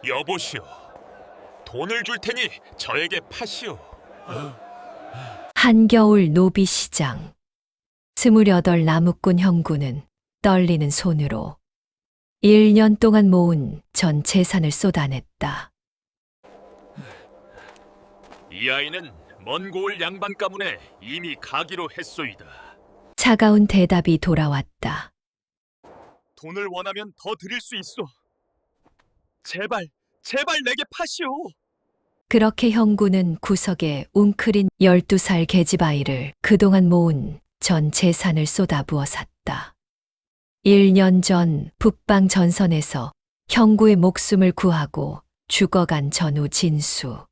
여보시오, 돈을 줄 테니 저에게 파시오. 한겨울 노비시장. 28 나무꾼 형구는 떨리는 손으로 1년 동안 모은 전 재산을 쏟아냈다. 이 아이는 먼 고을 양반 가문에 이미 가기로 했소이다. 차가운 대답이 돌아왔다. 돈을 원하면 더 드릴 수 있소. 제발, 제발 내게 파시오. 그렇게 형구는 구석에 웅크린 12살 계집아이를 그동안 모은 전 재산을 쏟아부어 샀다. 1년 전 북방 전선에서 형구의 목숨을 구하고 죽어간 전우 진수.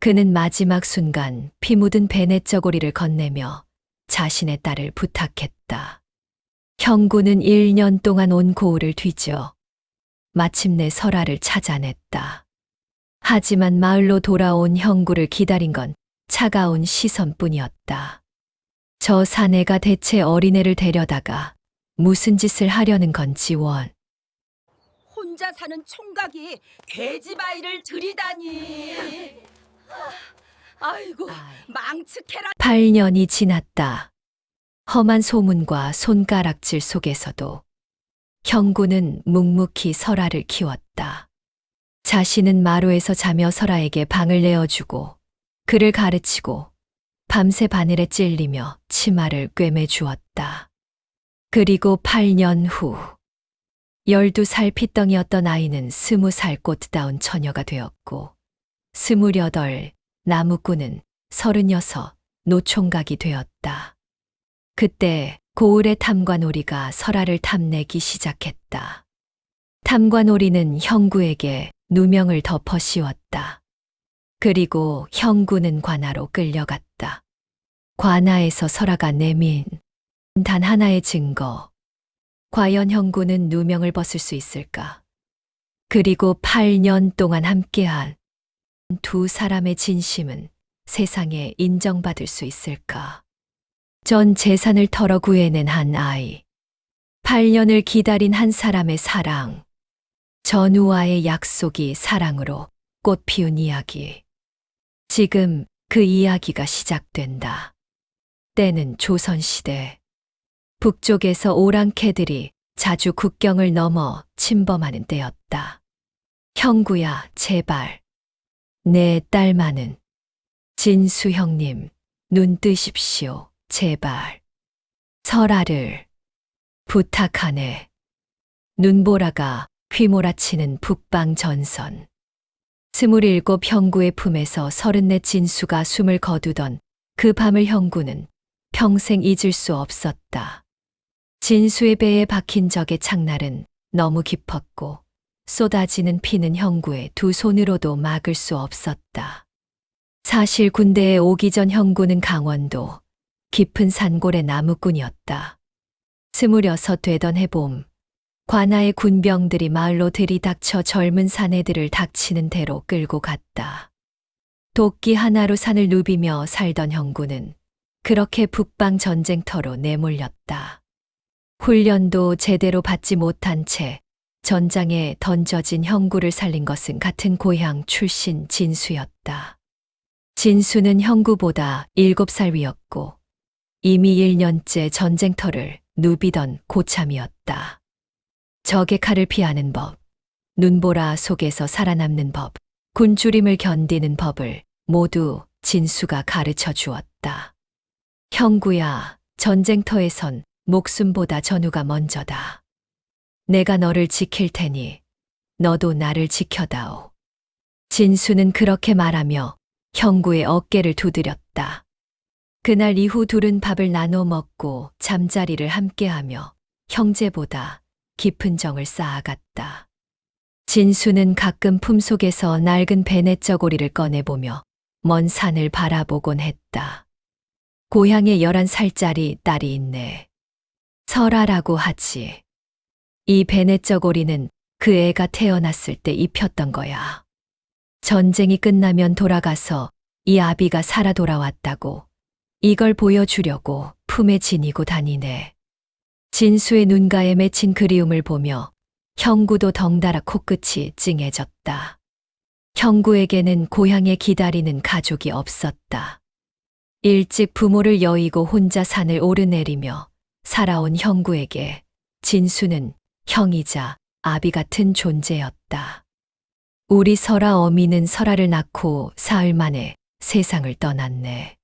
그는 마지막 순간 피 묻은 베넷저고리를 건네며 자신의 딸을 부탁했다. 형구는 1년 동안 온 고을을 뒤져 마침내 설아를 찾아냈다. 하지만 마을로 돌아온 형구를 기다린 건 차가운 시선뿐이었다. 저 사내가 대체 어린애를 데려다가 무슨 짓을 하려는 건지 원. 혼자 사는 총각이 계집아이를 들이다니. 아이고, 망측해라. 8년이 지났다. 험한 소문과 손가락질 속에서도 형구는 묵묵히 설아를 키웠다. 자신은 마루에서 자며 설아에게 방을 내어주고 그를 가르치고 밤새 바늘에 찔리며 치마를 꿰매 주었다. 그리고 8년 후 12살 핏덩이였던 아이는 20살 꽃다운 처녀가 되었고 28 나무꾼은 36 노총각이 되었다. 그때 고을의 탐관오리가 설아를 탐내기 시작했다. 탐관오리는 형구에게 누명을 덮어 씌웠다. 그리고 형구는 관아로 끌려갔다. 관아에서 설아가 내민 단 하나의 증거. 과연 형구는 누명을 벗을 수 있을까? 그리고 8년 동안 함께한 두 사람의 진심은 세상에 인정받을 수 있을까? 전 재산을 털어 구해낸 한 아이. 8년을 기다린 한 사람의 사랑. 전우와의 약속이 사랑으로 꽃 피운 이야기. 지금 그 이야기가 시작된다. 때는 조선시대. 북쪽에서 오랑캐들이 자주 국경을 넘어 침범하는 때였다. 형구야, 제발. 내 딸만은. 진수 형님, 눈 뜨십시오, 제발. 설아를 부탁하네. 눈보라가 휘몰아치는 북방 전선. 27 형구의 품에서 34 진수가 숨을 거두던 그 밤을 형구는 평생 잊을 수 없었다. 진수의 배에 박힌 적의 창날은 너무 깊었고 쏟아지는 피는 형구의 두 손으로도 막을 수 없었다. 사실 군대에 오기 전 형구는 강원도 깊은 산골의 나무꾼이었다. 26 되던 해봄, 관아의 군병들이 마을로 들이닥쳐 젊은 사내들을 닥치는 대로 끌고 갔다. 도끼 하나로 산을 누비며 살던 형구는 그렇게 북방 전쟁터로 내몰렸다. 훈련도 제대로 받지 못한 채 전장에 던져진 형구를 살린 것은 같은 고향 출신 진수였다. 진수는 형구보다 7살 위였고 이미 1년째 전쟁터를 누비던 고참이었다. 적의 칼을 피하는 법, 눈보라 속에서 살아남는 법, 굶주림을 견디는 법을 모두 진수가 가르쳐 주었다. 형구야, 전쟁터에선 목숨보다 전우가 먼저다. 내가 너를 지킬 테니 너도 나를 지켜다오. 진수는 그렇게 말하며 형구의 어깨를 두드렸다. 그날 이후 둘은 밥을 나눠 먹고 잠자리를 함께하며 형제보다 깊은 정을 쌓아갔다. 진수는 가끔 품속에서 낡은 베넷저고리를 꺼내보며 먼 산을 바라보곤 했다. 고향에 11살짜리 딸이 있네. 설아라고 하지. 이 베넷저고리는 그 애가 태어났을 때 입혔던 거야. 전쟁이 끝나면 돌아가서 이 아비가 살아 돌아왔다고 이걸 보여주려고 품에 지니고 다니네. 진수의 눈가에 맺힌 그리움을 보며 형구도 덩달아 코끝이 찡해졌다. 형구에게는 고향에 기다리는 가족이 없었다. 일찍 부모를 여의고 혼자 산을 오르내리며 살아온 형구에게 진수는 형이자 아비 같은 존재였다. 우리 설아 어미는 설아를 낳고 사흘 만에 세상을 떠났네.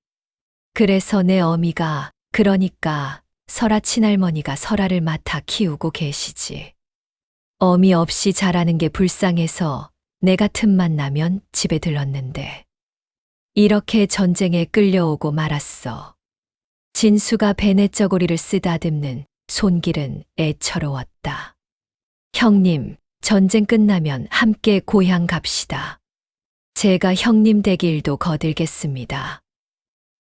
그래서 내 어미가, 그러니까 설아 친할머니가 설아를 맡아 키우고 계시지. 어미 없이 자라는 게 불쌍해서 내가 틈만 나면 집에 들렀는데 이렇게 전쟁에 끌려오고 말았어. 진수가 베네쩌고리를 쓰다듬는 손길은 애처로웠다. 형님, 전쟁 끝나면 함께 고향 갑시다. 제가 형님 되길도 거들겠습니다.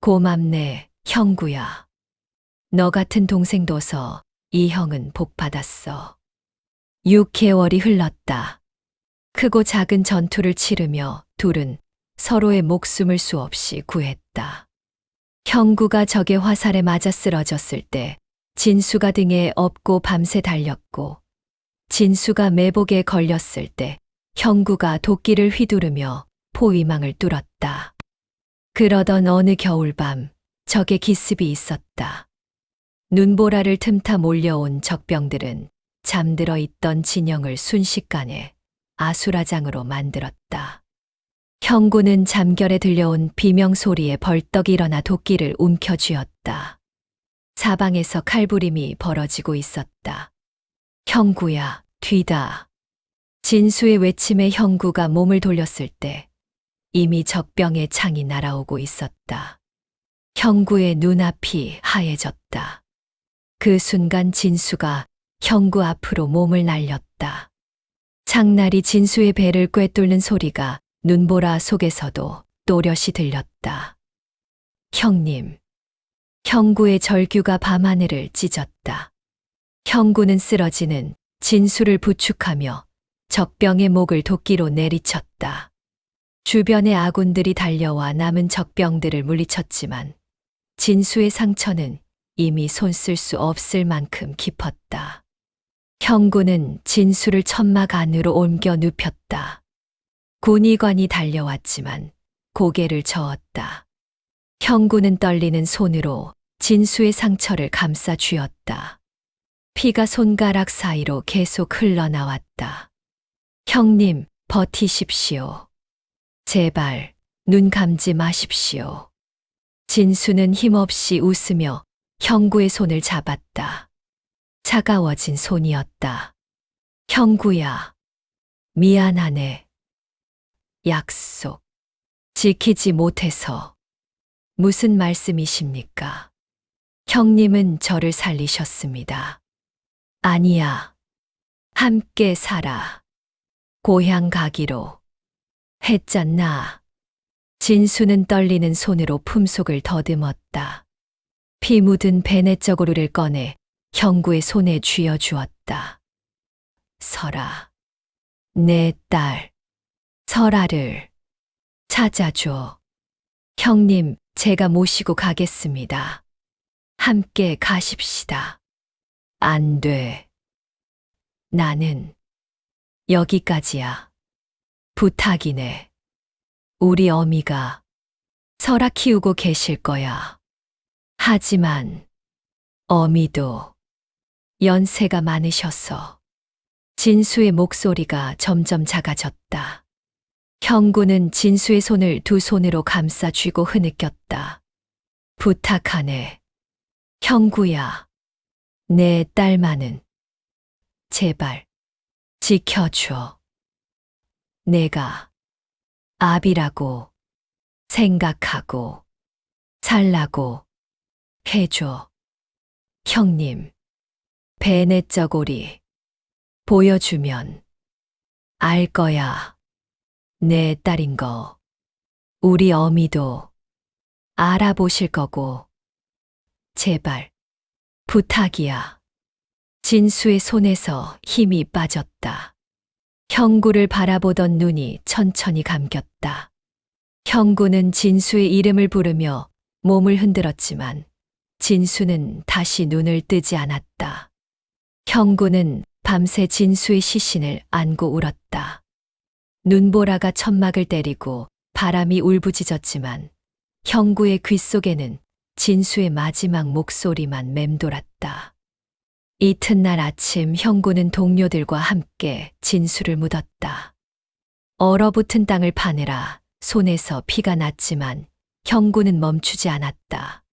고맙네, 형구야. 너 같은 동생 둬서 이 형은 복 받았어. 6개월이 흘렀다. 크고 작은 전투를 치르며 둘은 서로의 목숨을 수없이 구했다. 형구가 적의 화살에 맞아 쓰러졌을 때 진수가 등에 업고 밤새 달렸고, 진수가 매복에 걸렸을 때 형구가 도끼를 휘두르며 포위망을 뚫었다. 그러던 어느 겨울밤 적의 기습이 있었다. 눈보라를 틈타 몰려온 적병들은 잠들어 있던 진영을 순식간에 아수라장으로 만들었다. 형구는 잠결에 들려온 비명 소리에 벌떡 일어나 도끼를 움켜쥐었다. 사방에서 칼부림이 벌어지고 있었다. 형구야, 뒤다. 진수의 외침에 형구가 몸을 돌렸을 때 이미 적병의 창이 날아오고 있었다. 형구의 눈앞이 하얘졌다. 그 순간 진수가 형구 앞으로 몸을 날렸다. 창날이 진수의 배를 꿰뚫는 소리가 눈보라 속에서도 또렷이 들렸다. 형님. 형구의 절규가 밤하늘을 찢었다. 형구는 쓰러지는 진수를 부축하며 적병의 목을 도끼로 내리쳤다. 주변의 아군들이 달려와 남은 적병들을 물리쳤지만 진수의 상처는 이미 손 쓸 수 없을 만큼 깊었다. 형구는 진수를 천막 안으로 옮겨 눕혔다. 군의관이 달려왔지만 고개를 저었다. 형구는 떨리는 손으로 진수의 상처를 감싸 쥐었다. 피가 손가락 사이로 계속 흘러나왔다. 형님, 버티십시오. 제발, 눈 감지 마십시오. 진수는 힘없이 웃으며 형구의 손을 잡았다. 차가워진 손이었다. 형구야, 미안하네. 약속. 지키지 못해서. 무슨 말씀이십니까? 형님은 저를 살리셨습니다. 아니야. 함께 살아. 고향 가기로. 했잖아. 진수는 떨리는 손으로 품속을 더듬었다. 피 묻은 베네쩌고리를 꺼내 형구의 손에 쥐어주었다. 설아. 내 딸. 설아를 찾아줘. 형님, 제가 모시고 가겠습니다. 함께 가십시다. 안 돼. 나는 여기까지야. 부탁이네. 우리 어미가 설아 키우고 계실 거야. 하지만 어미도 연세가 많으셔서. 진수의 목소리가 점점 작아졌다. 형구는 진수의 손을 두 손으로 감싸 쥐고 흐느꼈다. 부탁하네. 형구야. 내 딸만은 제발 지켜줘. 내가 아비라고 생각하고 살라고 해줘. 형님, 베네쩌고리 보여주면 알 거야. 내 딸인 거. 우리 어미도 알아보실 거고. 제발, 부탁이야. 진수의 손에서 힘이 빠졌다. 형구를 바라보던 눈이 천천히 감겼다. 형구는 진수의 이름을 부르며 몸을 흔들었지만 진수는 다시 눈을 뜨지 않았다. 형구는 밤새 진수의 시신을 안고 울었다. 눈보라가 천막을 때리고 바람이 울부짖었지만 형구의 귓속에는 진수의 마지막 목소리만 맴돌았다. 이튿날 아침 형구는 동료들과 함께 진수를 묻었다. 얼어붙은 땅을 파내라 손에서 피가 났지만 형구는 멈추지 않았다.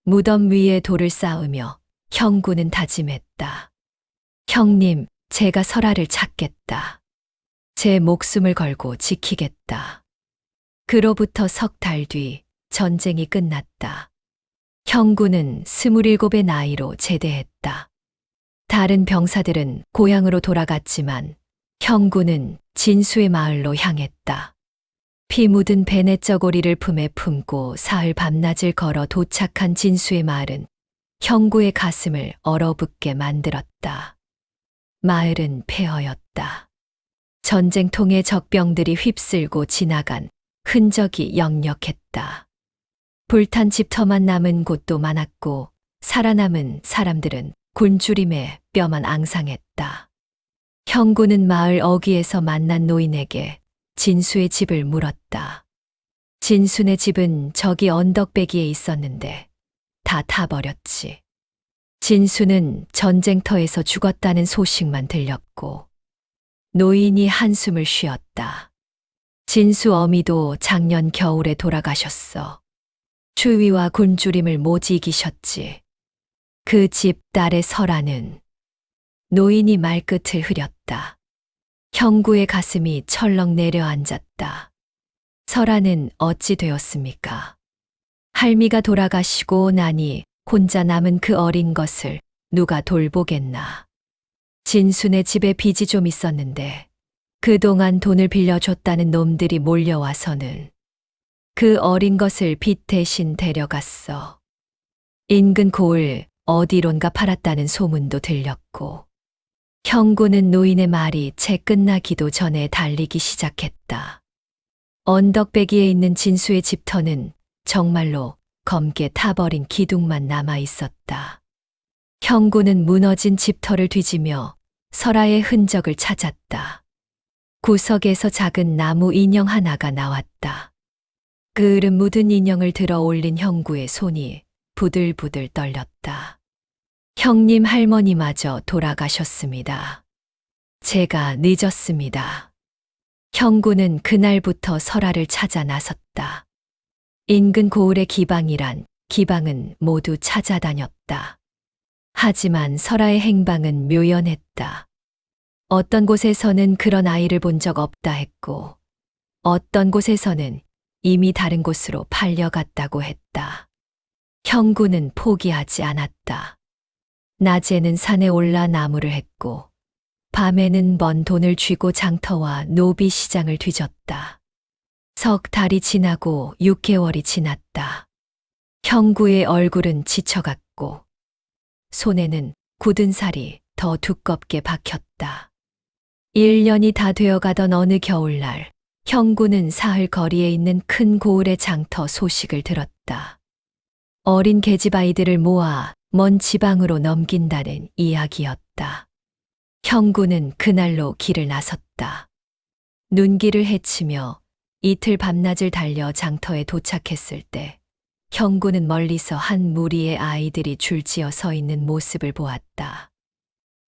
무덤 위에 돌을 쌓으며 형구는 다짐했다. 형님, 제가 설아를 찾겠다. 제 목숨을 걸고 지키겠다. 그로부터 석 달 뒤 전쟁이 끝났다. 형구는 27의 나이로 제대했다. 다른 병사들은 고향으로 돌아갔지만 형구는 진수의 마을로 향했다. 피 묻은 베네쩌고리를 품에 품고 사흘 밤낮을 걸어 도착한 진수의 마을은 형구의 가슴을 얼어붙게 만들었다. 마을은 폐허였다. 전쟁통에 적병들이 휩쓸고 지나간 흔적이 역력했다. 불탄 집터만 남은 곳도 많았고 살아남은 사람들은 굶주림에 뼈만 앙상했다. 형구는 마을 어귀에서 만난 노인에게 진수의 집을 물었다. 진수네 집은 저기 언덕배기에 있었는데 다 타버렸지. 진수는 전쟁터에서 죽었다는 소식만 들렸고 노인이 한숨을 쉬었다. 진수 어미도 작년 겨울에 돌아가셨어. 추위와 굶주림을 못 이기셨지. 그 집 딸의 설아는 노인이 말끝을 흐렸다. 형구의 가슴이 철렁 내려앉았다. 설아는 어찌 되었습니까? 할미가 돌아가시고 나니 혼자 남은 그 어린 것을 누가 돌보겠나. 진수네 집에 빚이 좀 있었는데 그동안 돈을 빌려줬다는 놈들이 몰려와서는 그 어린 것을 빚 대신 데려갔어. 인근 고을 어디론가 팔았다는 소문도 들렸고 형구는 노인의 말이 채 끝나기도 전에 달리기 시작했다. 언덕배기에 있는 진수의 집터는 정말로 검게 타버린 기둥만 남아 있었다. 형구는 무너진 집터를 뒤지며 설아의 흔적을 찾았다. 구석에서 작은 나무 인형 하나가 나왔다. 그을음 묻은 인형을 들어 올린 형구의 손이 부들부들 떨렸다. 형님 할머니마저 돌아가셨습니다. 제가 늦었습니다. 형구는 그날부터 설아를 찾아 나섰다. 인근 고을의 기방이란 기방은 모두 찾아다녔다. 하지만 설아의 행방은 묘연했다. 어떤 곳에서는 그런 아이를 본 적 없다 했고 어떤 곳에서는 이미 다른 곳으로 팔려갔다고 했다. 형구는 포기하지 않았다. 낮에는 산에 올라 나무를 했고 밤에는 번 돈을 쥐고 장터와 노비 시장을 뒤졌다. 석 달이 지나고 6개월이 지났다. 형구의 얼굴은 지쳐갔고 손에는 굳은 살이 더 두껍게 박혔다. 1년이 다 되어가던 어느 겨울날 형구는 사흘 거리에 있는 큰 고을의 장터 소식을 들었다. 어린 계집 아이들을 모아 먼 지방으로 넘긴다는 이야기였다. 형구는 그날로 길을 나섰다. 눈길을 헤치며 이틀 밤낮을 달려 장터에 도착했을 때 형구는 멀리서 한 무리의 아이들이 줄지어 서 있는 모습을 보았다.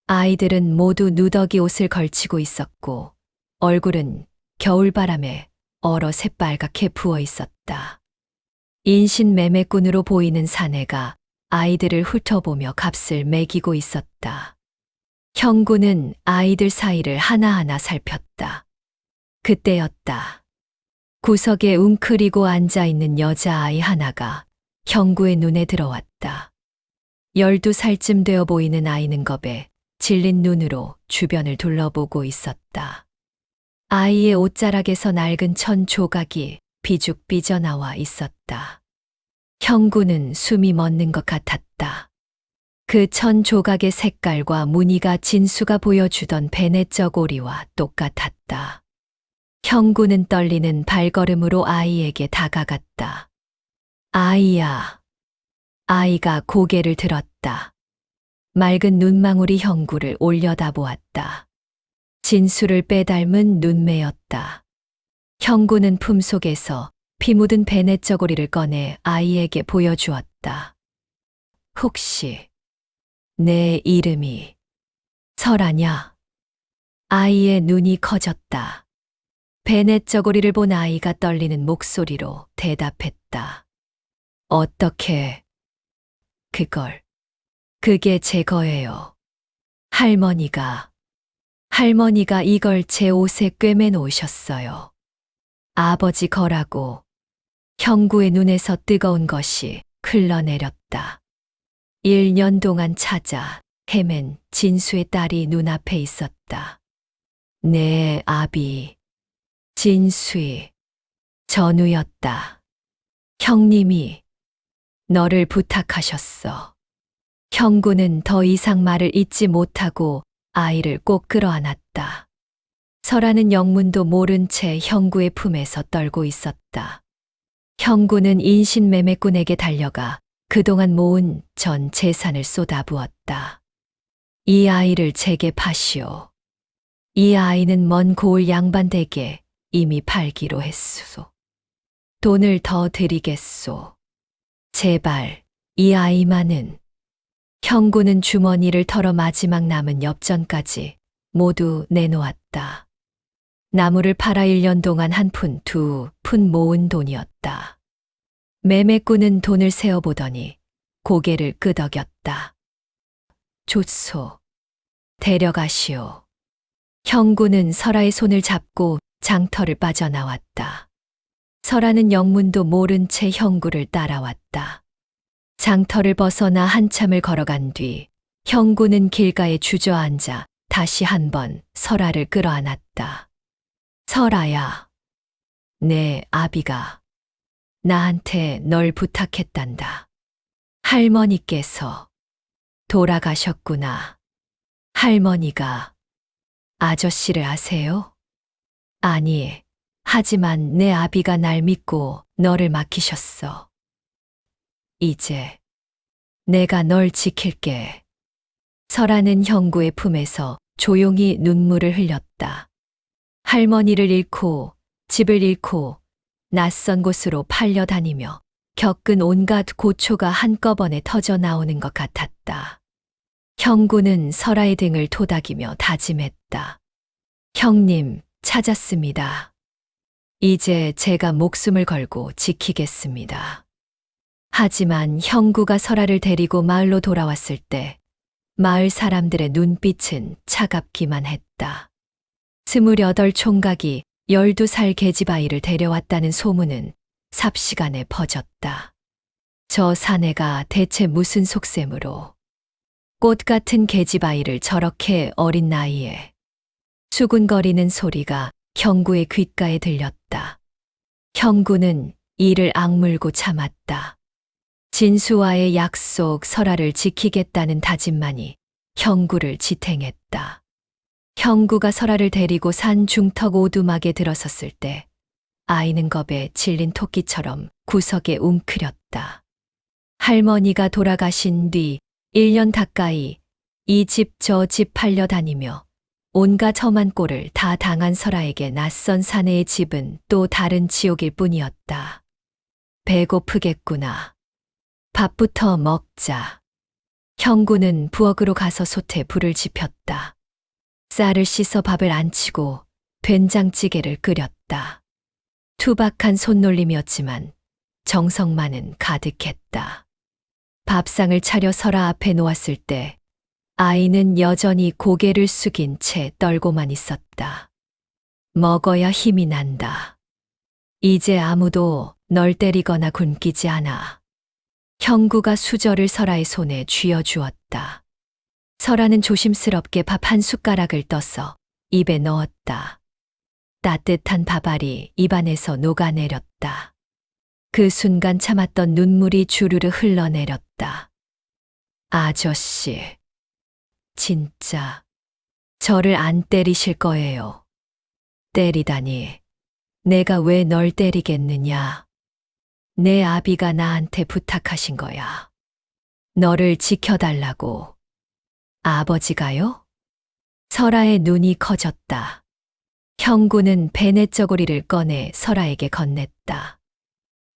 아이들은 모두 누더기 옷을 걸치고 있었고 얼굴은 겨울바람에 얼어 새빨갛게 부어 있었다. 인신매매꾼으로 보이는 사내가 아이들을 훑어보며 값을 매기고 있었다. 형구는 아이들 사이를 하나하나 살폈다. 그때였다. 구석에 웅크리고 앉아있는 여자아이 하나가 형구의 눈에 들어왔다. 12살쯤 되어 보이는 아이는 겁에 질린 눈으로 주변을 둘러보고 있었다. 아이의 옷자락에서 낡은 천 조각이 비죽 삐져나와 있었다. 형구는 숨이 멎는 것 같았다. 그 천 조각의 색깔과 무늬가 진수가 보여주던 베네쩌고리와 똑같았다. 형구는 떨리는 발걸음으로 아이에게 다가갔다. 아이야. 아이가 고개를 들었다. 맑은 눈망울이 형구를 올려다보았다. 진수를 빼닮은 눈매였다. 형구는 품속에서 피 묻은 베넷저고리를 꺼내 아이에게 보여주었다. 혹시 내 이름이 설아냐? 아이의 눈이 커졌다. 베넷저고리를 본 아이가 떨리는 목소리로 대답했다. 어떻게 그게 제 거예요. 할머니가 이걸 제 옷에 꿰매 놓으셨어요. 아버지 거라고. 형구의 눈에서 뜨거운 것이 흘러내렸다. 1년 동안 찾아 헤맨 진수의 딸이 눈앞에 있었다. 내 아비, 진수이, 전우였다. 형님이 너를 부탁하셨어. 형구는 더 이상 말을 잇지 못하고 아이를 꼭 끌어안았다. 설아는 영문도 모른 채 형구의 품에서 떨고 있었다. 형구는 인신매매꾼에게 달려가 그동안 모은 전 재산을 쏟아부었다. 이 아이를 제게 파시오. 이 아이는 먼 고을 양반댁에 이미 팔기로 했소. 돈을 더 드리겠소. 제발 이 아이만은. 형구는 주머니를 털어 마지막 남은 엽전까지 모두 내놓았다. 나무를 팔아 1년 동안 1푼, 2푼 모은 돈이었다. 매매꾼은 돈을 세어보더니 고개를 끄덕였다. 좋소. 데려가시오. 형구는 설아의 손을 잡고 장터를 빠져나왔다. 설아는 영문도 모른 채 형구를 따라왔다. 장터를 벗어나 한참을 걸어간 뒤 형구는 길가에 주저앉아 다시 한번 설아를 끌어안았다. 설아야, 내 아비가 나한테 널 부탁했단다. 할머니께서 돌아가셨구나. 할머니가 아저씨를 아세요? 아니, 하지만 내 아비가 날 믿고 너를 맡기셨어. 이제 내가 널 지킬게. 설아는 형구의 품에서 조용히 눈물을 흘렸다. 할머니를 잃고 집을 잃고 낯선 곳으로 팔려다니며 겪은 온갖 고초가 한꺼번에 터져 나오는 것 같았다. 형구는 설아의 등을 토닥이며 다짐했다. 형님, 찾았습니다. 이제 제가 목숨을 걸고 지키겠습니다. 하지만 형구가 설아를 데리고 마을로 돌아왔을 때 마을 사람들의 눈빛은 차갑기만 했다. 28 총각이 12살 계집아이를 데려왔다는 소문은 삽시간에 퍼졌다. 저 사내가 대체 무슨 속셈으로 꽃 같은 계집아이를 저렇게 어린 나이에. 수군거리는 소리가 형구의 귓가에 들렸다. 형구는 이를 악물고 참았다. 진수와의 약속 설아를 지키겠다는 다짐만이 형구를 지탱했다. 형구가 설아를 데리고 산 중턱 오두막에 들어섰을 때 아이는 겁에 질린 토끼처럼 구석에 웅크렸다. 할머니가 돌아가신 뒤 1년 가까이 이 집 저 집 팔려다니며 온갖 험한 꼴을 다 당한 설아에게 낯선 사내의 집은 또 다른 지옥일 뿐이었다. 배고프겠구나. 밥부터 먹자. 형구는 부엌으로 가서 솥에 불을 지폈다. 쌀을 씻어 밥을 안치고 된장찌개를 끓였다. 투박한 손놀림이었지만 정성만은 가득했다. 밥상을 차려 설아 앞에 놓았을 때 아이는 여전히 고개를 숙인 채 떨고만 있었다. 먹어야 힘이 난다. 이제 아무도 널 때리거나 굶기지 않아. 형구가 수저를 설아의 손에 쥐어주었다. 설아는 조심스럽게 밥 한 숟가락을 떠서 입에 넣었다. 따뜻한 밥알이 입안에서 녹아내렸다. 그 순간 참았던 눈물이 주르르 흘러내렸다. 아저씨, 진짜 저를 안 때리실 거예요. 때리다니, 내가 왜 널 때리겠느냐. 내 아비가 나한테 부탁하신 거야. 너를 지켜달라고. 아버지가요? 설아의 눈이 커졌다. 형구는 베넷저고리를 꺼내 설아에게 건넸다.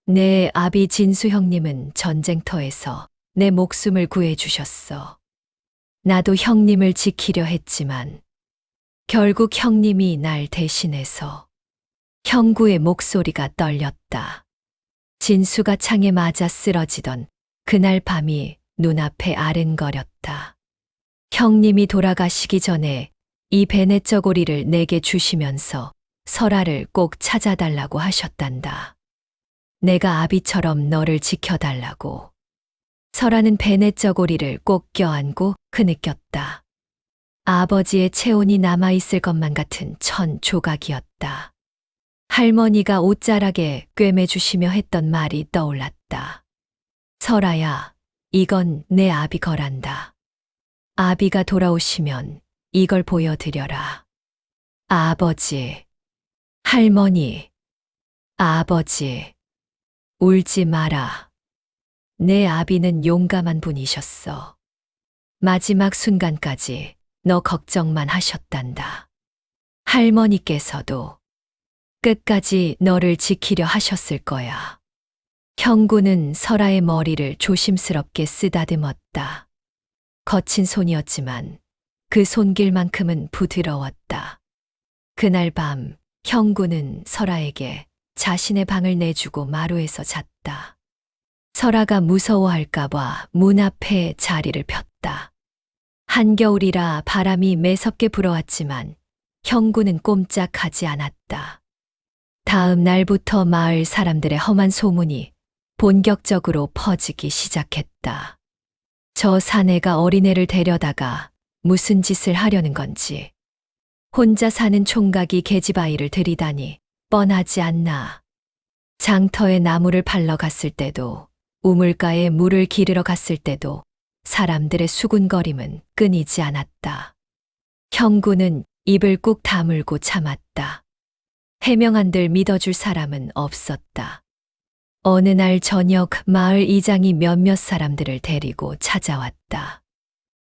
내 아비 진수 형님은 전쟁터에서 내 목숨을 구해주셨어. 나도 형님을 지키려 했지만 결국 형님이 날 대신해서. 형구의 목소리가 떨렸다. 진수가 창에 맞아 쓰러지던 그날 밤이 눈앞에 아른거렸다. 형님이 돌아가시기 전에 이 베넷저고리를 내게 주시면서 설아를 꼭 찾아달라고 하셨단다. 내가 아비처럼 너를 지켜달라고. 설아는 베넷저고리를 꼭 껴안고 흐느꼈다. 아버지의 체온이 남아있을 것만 같은 천 조각이었다. 할머니가 옷자락에 꿰매주시며 했던 말이 떠올랐다. 설아야, 이건 내 아비 거란다. 아비가 돌아오시면 이걸 보여드려라. 아버지, 할머니, 아버지, 울지 마라. 내 아비는 용감한 분이셨어. 마지막 순간까지 너 걱정만 하셨단다. 할머니께서도 끝까지 너를 지키려 하셨을 거야. 형구는 설아의 머리를 조심스럽게 쓰다듬었다. 거친 손이었지만 그 손길만큼은 부드러웠다. 그날 밤 형구는 설아에게 자신의 방을 내주고 마루에서 잤다. 설아가 무서워할까봐 문 앞에 자리를 폈다. 한겨울이라 바람이 매섭게 불어왔지만 형구는 꼼짝하지 않았다. 다음 날부터 마을 사람들의 험한 소문이 본격적으로 퍼지기 시작했다. 저 사내가 어린애를 데려다가 무슨 짓을 하려는 건지. 혼자 사는 총각이 계집아이를 들이다니 뻔하지 않나. 장터에 나무를 팔러 갔을 때도 우물가에 물을 기르러 갔을 때도 사람들의 수군거림은 끊이지 않았다. 형구는 입을 꾹 다물고 참았다. 해명한들 믿어줄 사람은 없었다. 어느 날 저녁 마을 이장이 몇몇 사람들을 데리고 찾아왔다.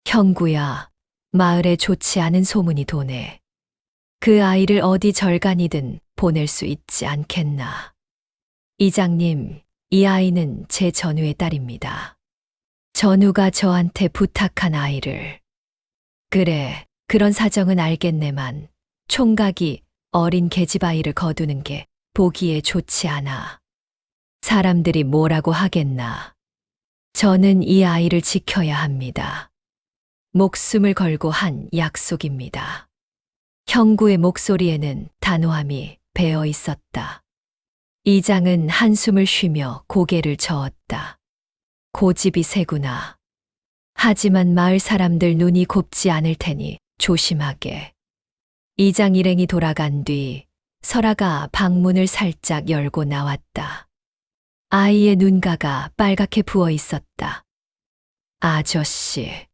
형구야, 마을에 좋지 않은 소문이 도네. 그 아이를 어디 절간이든 보낼 수 있지 않겠나. 이장님, 이 아이는 제 전우의 딸입니다. 전우가 저한테 부탁한 아이를. 그래, 그런 사정은 알겠네만 총각이 어린 계집아이를 거두는 게 보기에 좋지 않아. 사람들이 뭐라고 하겠나. 저는 이 아이를 지켜야 합니다. 목숨을 걸고 한 약속입니다. 형구의 목소리에는 단호함이 배어 있었다. 이장은 한숨을 쉬며 고개를 저었다. 고집이 세구나. 하지만 마을 사람들 눈이 곱지 않을 테니 조심하게. 이장 일행이 돌아간 뒤 설아가 방문을 살짝 열고 나왔다. 아이의 눈가가 빨갛게 부어 있었다. 아저씨.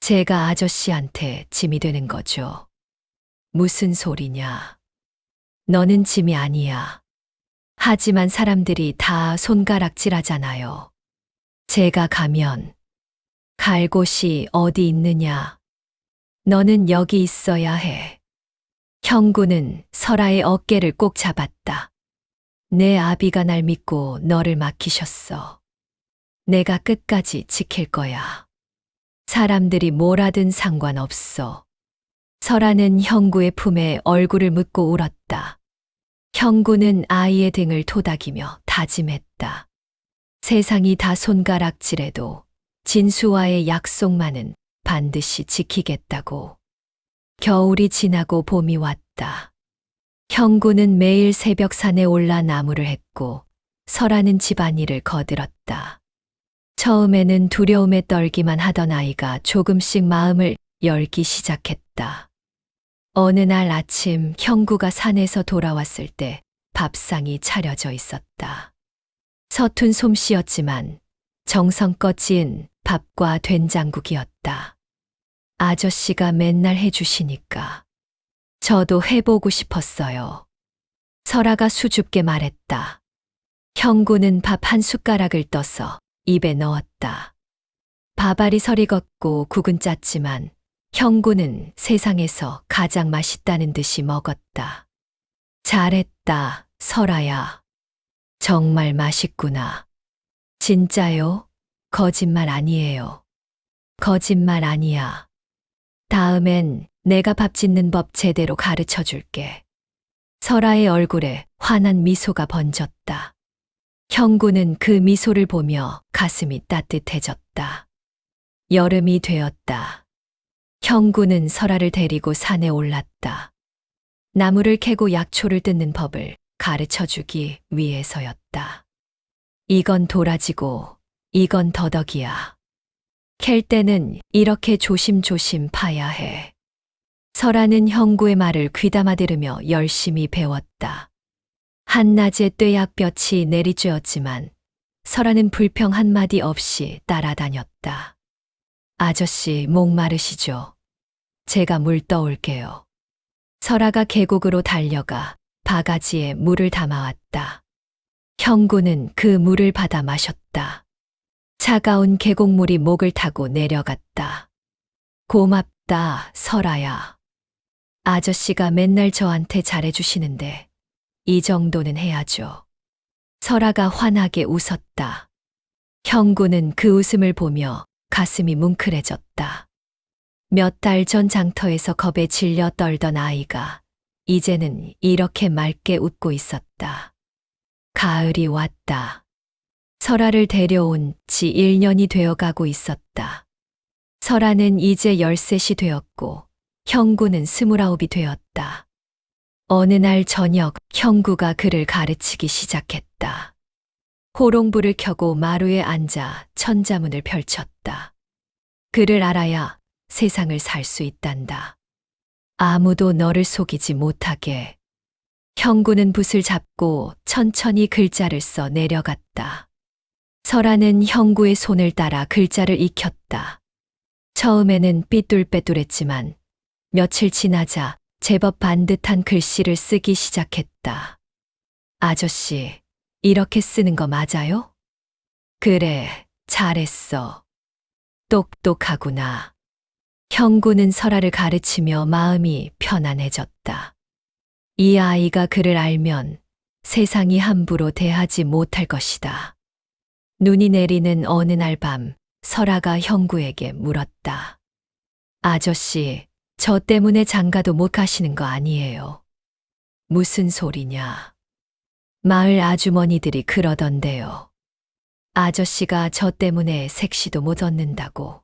제가 아저씨한테 짐이 되는 거죠. 무슨 소리냐. 너는 짐이 아니야. 하지만 사람들이 다 손가락질하잖아요. 제가 가면 갈 곳이 어디 있느냐. 너는 여기 있어야 해. 형구는 설아의 어깨를 꼭 잡았다. 내 아비가 날 믿고 너를 맡기셨어. 내가 끝까지 지킬 거야. 사람들이 뭘 하든 상관없어. 설아는 형구의 품에 얼굴을 묻고 울었다. 형구는 아이의 등을 토닥이며 다짐했다. 세상이 다 손가락질해도 진수와의 약속만은 반드시 지키겠다고. 겨울이 지나고 봄이 왔다. 형구는 매일 새벽 산에 올라 나무를 했고 설아는 집안일을 거들었다. 처음에는 두려움에 떨기만 하던 아이가 조금씩 마음을 열기 시작했다. 어느 날 아침 형구가 산에서 돌아왔을 때 밥상이 차려져 있었다. 서툰 솜씨였지만 정성껏 지은 밥과 된장국이었다. 아저씨가 맨날 해주시니까 저도 해보고 싶었어요. 설아가 수줍게 말했다. 형구는 밥 한 숟가락을 떠서 입에 넣었다. 밥알이 설익었고 국은 짰지만 형구는 세상에서 가장 맛있다는 듯이 먹었다. 잘했다, 설아야. 정말 맛있구나. 진짜요? 거짓말 아니에요. 거짓말 아니야. 다음엔 내가 밥 짓는 법 제대로 가르쳐 줄게. 설아의 얼굴에 환한 미소가 번졌다. 형구는 그 미소를 보며 가슴이 따뜻해졌다. 여름이 되었다. 형구는 설아를 데리고 산에 올랐다. 나무를 캐고 약초를 뜯는 법을 가르쳐 주기 위해서였다. 이건 도라지고 이건 더덕이야. 캘 때는 이렇게 조심조심 파야 해. 설아는 형구의 말을 귀담아 들으며 열심히 배웠다. 한낮에 뙤약볕이 내리쬐었지만 설아는 불평 한마디 없이 따라다녔다. 아저씨 목마르시죠? 제가 물 떠올게요. 설아가 계곡으로 달려가 바가지에 물을 담아왔다. 형구는 그 물을 받아 마셨다. 차가운 계곡물이 목을 타고 내려갔다. 고맙다, 설아야. 아저씨가 맨날 저한테 잘해주시는데 이 정도는 해야죠. 설아가 환하게 웃었다. 형구는 그 웃음을 보며 가슴이 뭉클해졌다. 몇 달 전 장터에서 겁에 질려 떨던 아이가 이제는 이렇게 맑게 웃고 있었다. 가을이 왔다. 설아를 데려온 지 1년이 되어가고 있었다. 설아는 이제 13이 되었고 형구는 29이 되었다. 어느 날 저녁 형구가 그를 가르치기 시작했다. 호롱불을 켜고 마루에 앉아 천자문을 펼쳤다. 그를 알아야 세상을 살 수 있단다. 아무도 너를 속이지 못하게. 형구는 붓을 잡고 천천히 글자를 써 내려갔다. 설아는 형구의 손을 따라 글자를 익혔다. 처음에는 삐뚤빼뚤했지만 며칠 지나자 제법 반듯한 글씨를 쓰기 시작했다. 아저씨, 이렇게 쓰는 거 맞아요? 그래, 잘했어. 똑똑하구나. 형구는 설아를 가르치며 마음이 편안해졌다. 이 아이가 그를 알면 세상이 함부로 대하지 못할 것이다. 눈이 내리는 어느 날 밤, 설아가 형구에게 물었다. 아저씨, 저 때문에 장가도 못 가시는 거 아니에요? 무슨 소리냐? 마을 아주머니들이 그러던데요. 아저씨가 저 때문에 색시도 못 얻는다고.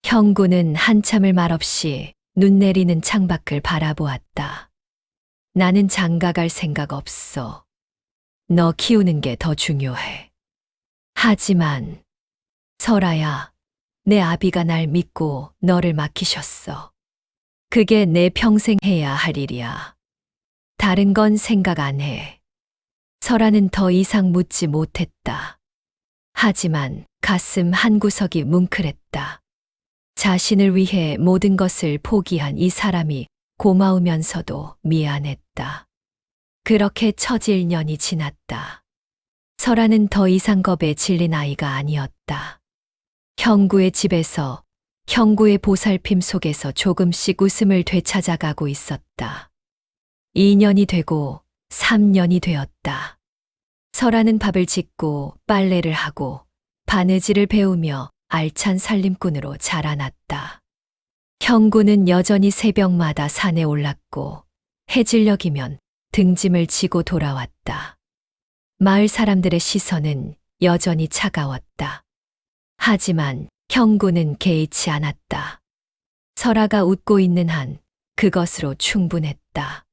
형구는 한참을 말없이 눈 내리는 창밖을 바라보았다. 나는 장가 갈 생각 없어. 너 키우는 게 더 중요해. 하지만 설아야, 내 아비가 날 믿고 너를 맡기셨어. 그게 내 평생 해야 할 일이야. 다른 건 생각 안 해. 설아는 더 이상 묻지 못했다. 하지만 가슴 한구석이 뭉클했다. 자신을 위해 모든 것을 포기한 이 사람이 고마우면서도 미안했다. 그렇게 처질년이 지났다. 설아는 더 이상 겁에 질린 아이가 아니었다. 형구의 집에서, 형구의 보살핌 속에서 조금씩 웃음을 되찾아가고 있었다. 2년이 되고 3년이 되었다. 설아는 밥을 짓고 빨래를 하고 바느질을 배우며 알찬 살림꾼으로 자라났다. 형구는 여전히 새벽마다 산에 올랐고 해질녘이면 등짐을 지고 돌아왔다. 마을 사람들의 시선은 여전히 차가웠다. 하지만 형구는 개의치 않았다. 설아가 웃고 있는 한 그것으로 충분했다.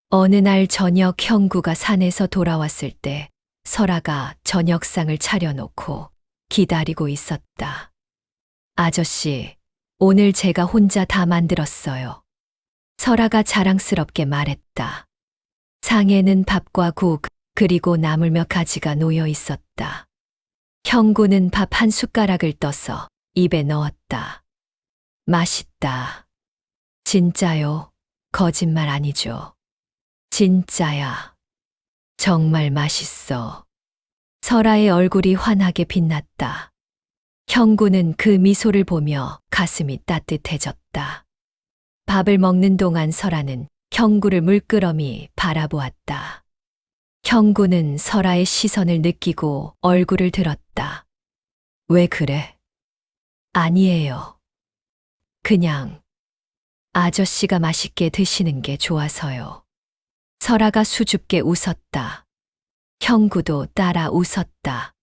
어느 날 저녁 형구가 산에서 돌아왔을 때 설아가 저녁상을 차려놓고 기다리고 있었다. 아저씨, 오늘 제가 혼자 다 만들었어요. 설아가 자랑스럽게 말했다. 상에는 밥과 국, 그리고 나물 몇 가지가 놓여 있었다. 형구는 밥 한 숟가락을 떠서 입에 넣었다. 맛있다. 진짜요? 거짓말 아니죠? 진짜야. 정말 맛있어. 설아의 얼굴이 환하게 빛났다. 형구는 그 미소를 보며 가슴이 따뜻해졌다. 밥을 먹는 동안 설아는 형구를 물끄러미 바라보았다. 형구는 설아의 시선을 느끼고 얼굴을 들었다. 왜 그래? 아니에요. 그냥 아저씨가 맛있게 드시는 게 좋아서요. 설아가 수줍게 웃었다. 형구도 따라 웃었다.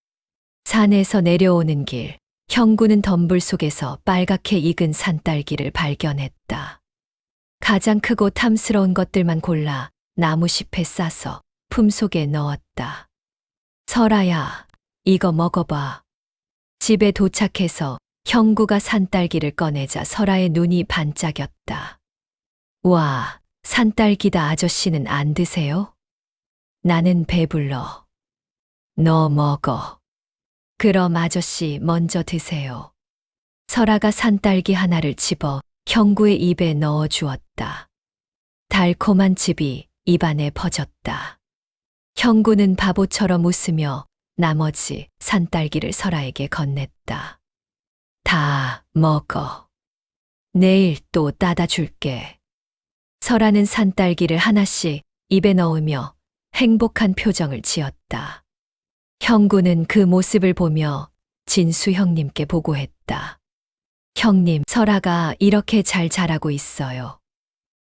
산에서 내려오는 길, 형구는 덤불 속에서 빨갛게 익은 산딸기를 발견했다. 가장 크고 탐스러운 것들만 골라 나무잎에 싸서 품속에 넣었다. 설아야, 이거 먹어봐. 집에 도착해서 형구가 산딸기를 꺼내자 설아의 눈이 반짝였다. 와, 산딸기다. 아저씨는 안 드세요? 나는 배불러. 너 먹어. 그럼 아저씨 먼저 드세요. 설아가 산딸기 하나를 집어 형구의 입에 넣어 주었다. 달콤한 즙이 입안에 퍼졌다. 형구는 바보처럼 웃으며 나머지 산딸기를 설아에게 건넸다. 다 먹어. 내일 또 따다 줄게. 설아는 산딸기를 하나씩 입에 넣으며 행복한 표정을 지었다. 형구는 그 모습을 보며 진수 형님께 보고했다. 형님, 설아가 이렇게 잘 자라고 있어요.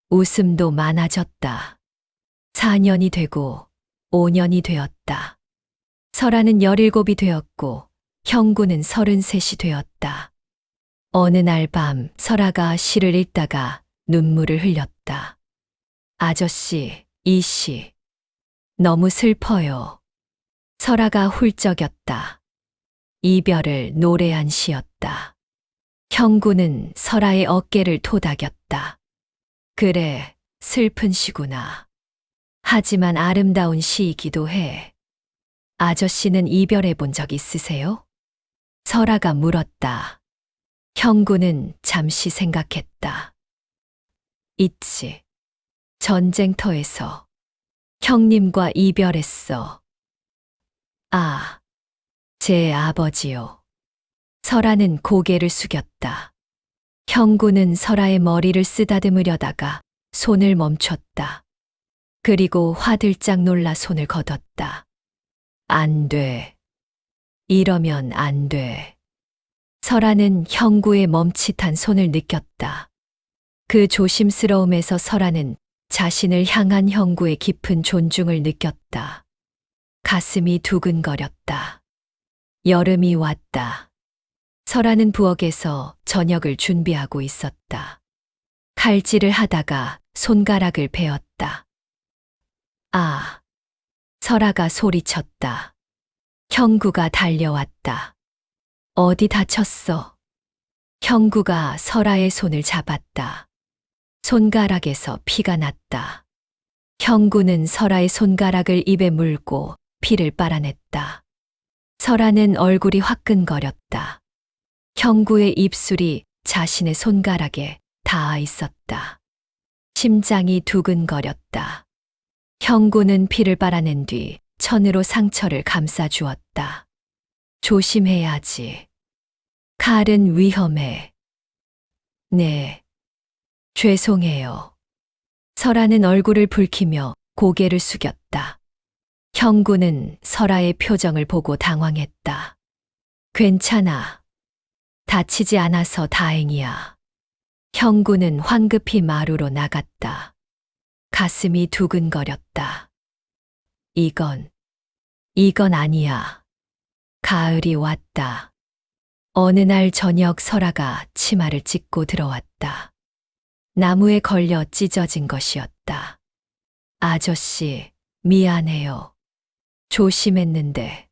웃음도 많아졌다. 4년이 되고 5년이 되었다. 설아는 17이 되었고 형구는 33이 되었다. 어느 날 밤 설아가 시를 읽다가 눈물을 흘렸다. 아저씨, 이 시 너무 슬퍼요. 설아가 훌쩍였다. 이별을 노래한 시였다. 형구는 설아의 어깨를 토닥였다. 그래, 슬픈 시구나. 하지만 아름다운 시이기도 해. 아저씨는 이별해 본 적 있으세요? 설아가 물었다. 형구는 잠시 생각했다. 있지. 전쟁터에서 형님과 이별했어. 아, 제 아버지요. 설아는 고개를 숙였다. 형구는 설아의 머리를 쓰다듬으려다가 손을 멈췄다. 그리고 화들짝 놀라 손을 걷었다. 안 돼. 이러면 안 돼. 설아는 형구의 멈칫한 손을 느꼈다. 그 조심스러움에서 설아는 자신을 향한 형구의 깊은 존중을 느꼈다. 가슴이 두근거렸다. 여름이 왔다. 설아는 부엌에서 저녁을 준비하고 있었다. 칼질을 하다가 손가락을 베었다. 아! 설아가 소리쳤다. 형구가 달려왔다. 어디 다쳤어? 형구가 설아의 손을 잡았다. 손가락에서 피가 났다. 형구는 설아의 손가락을 입에 물고 피를 빨아냈다. 설아는 얼굴이 화끈거렸다. 형구의 입술이 자신의 손가락에 닿아 있었다. 심장이 두근거렸다. 형구는 피를 빨아낸 뒤 천으로 상처를 감싸주었다. 조심해야지. 칼은 위험해. 네. 죄송해요. 설아는 얼굴을 붉히며 고개를 숙였다. 형구는 설아의 표정을 보고 당황했다. 괜찮아. 다치지 않아서 다행이야. 형구는 황급히 마루로 나갔다. 가슴이 두근거렸다. 이건 아니야. 가을이 왔다. 어느 날 저녁 설아가 치마를 찢고 들어왔다. 나무에 걸려 찢어진 것이었다. 아저씨, 미안해요. 조심했는데.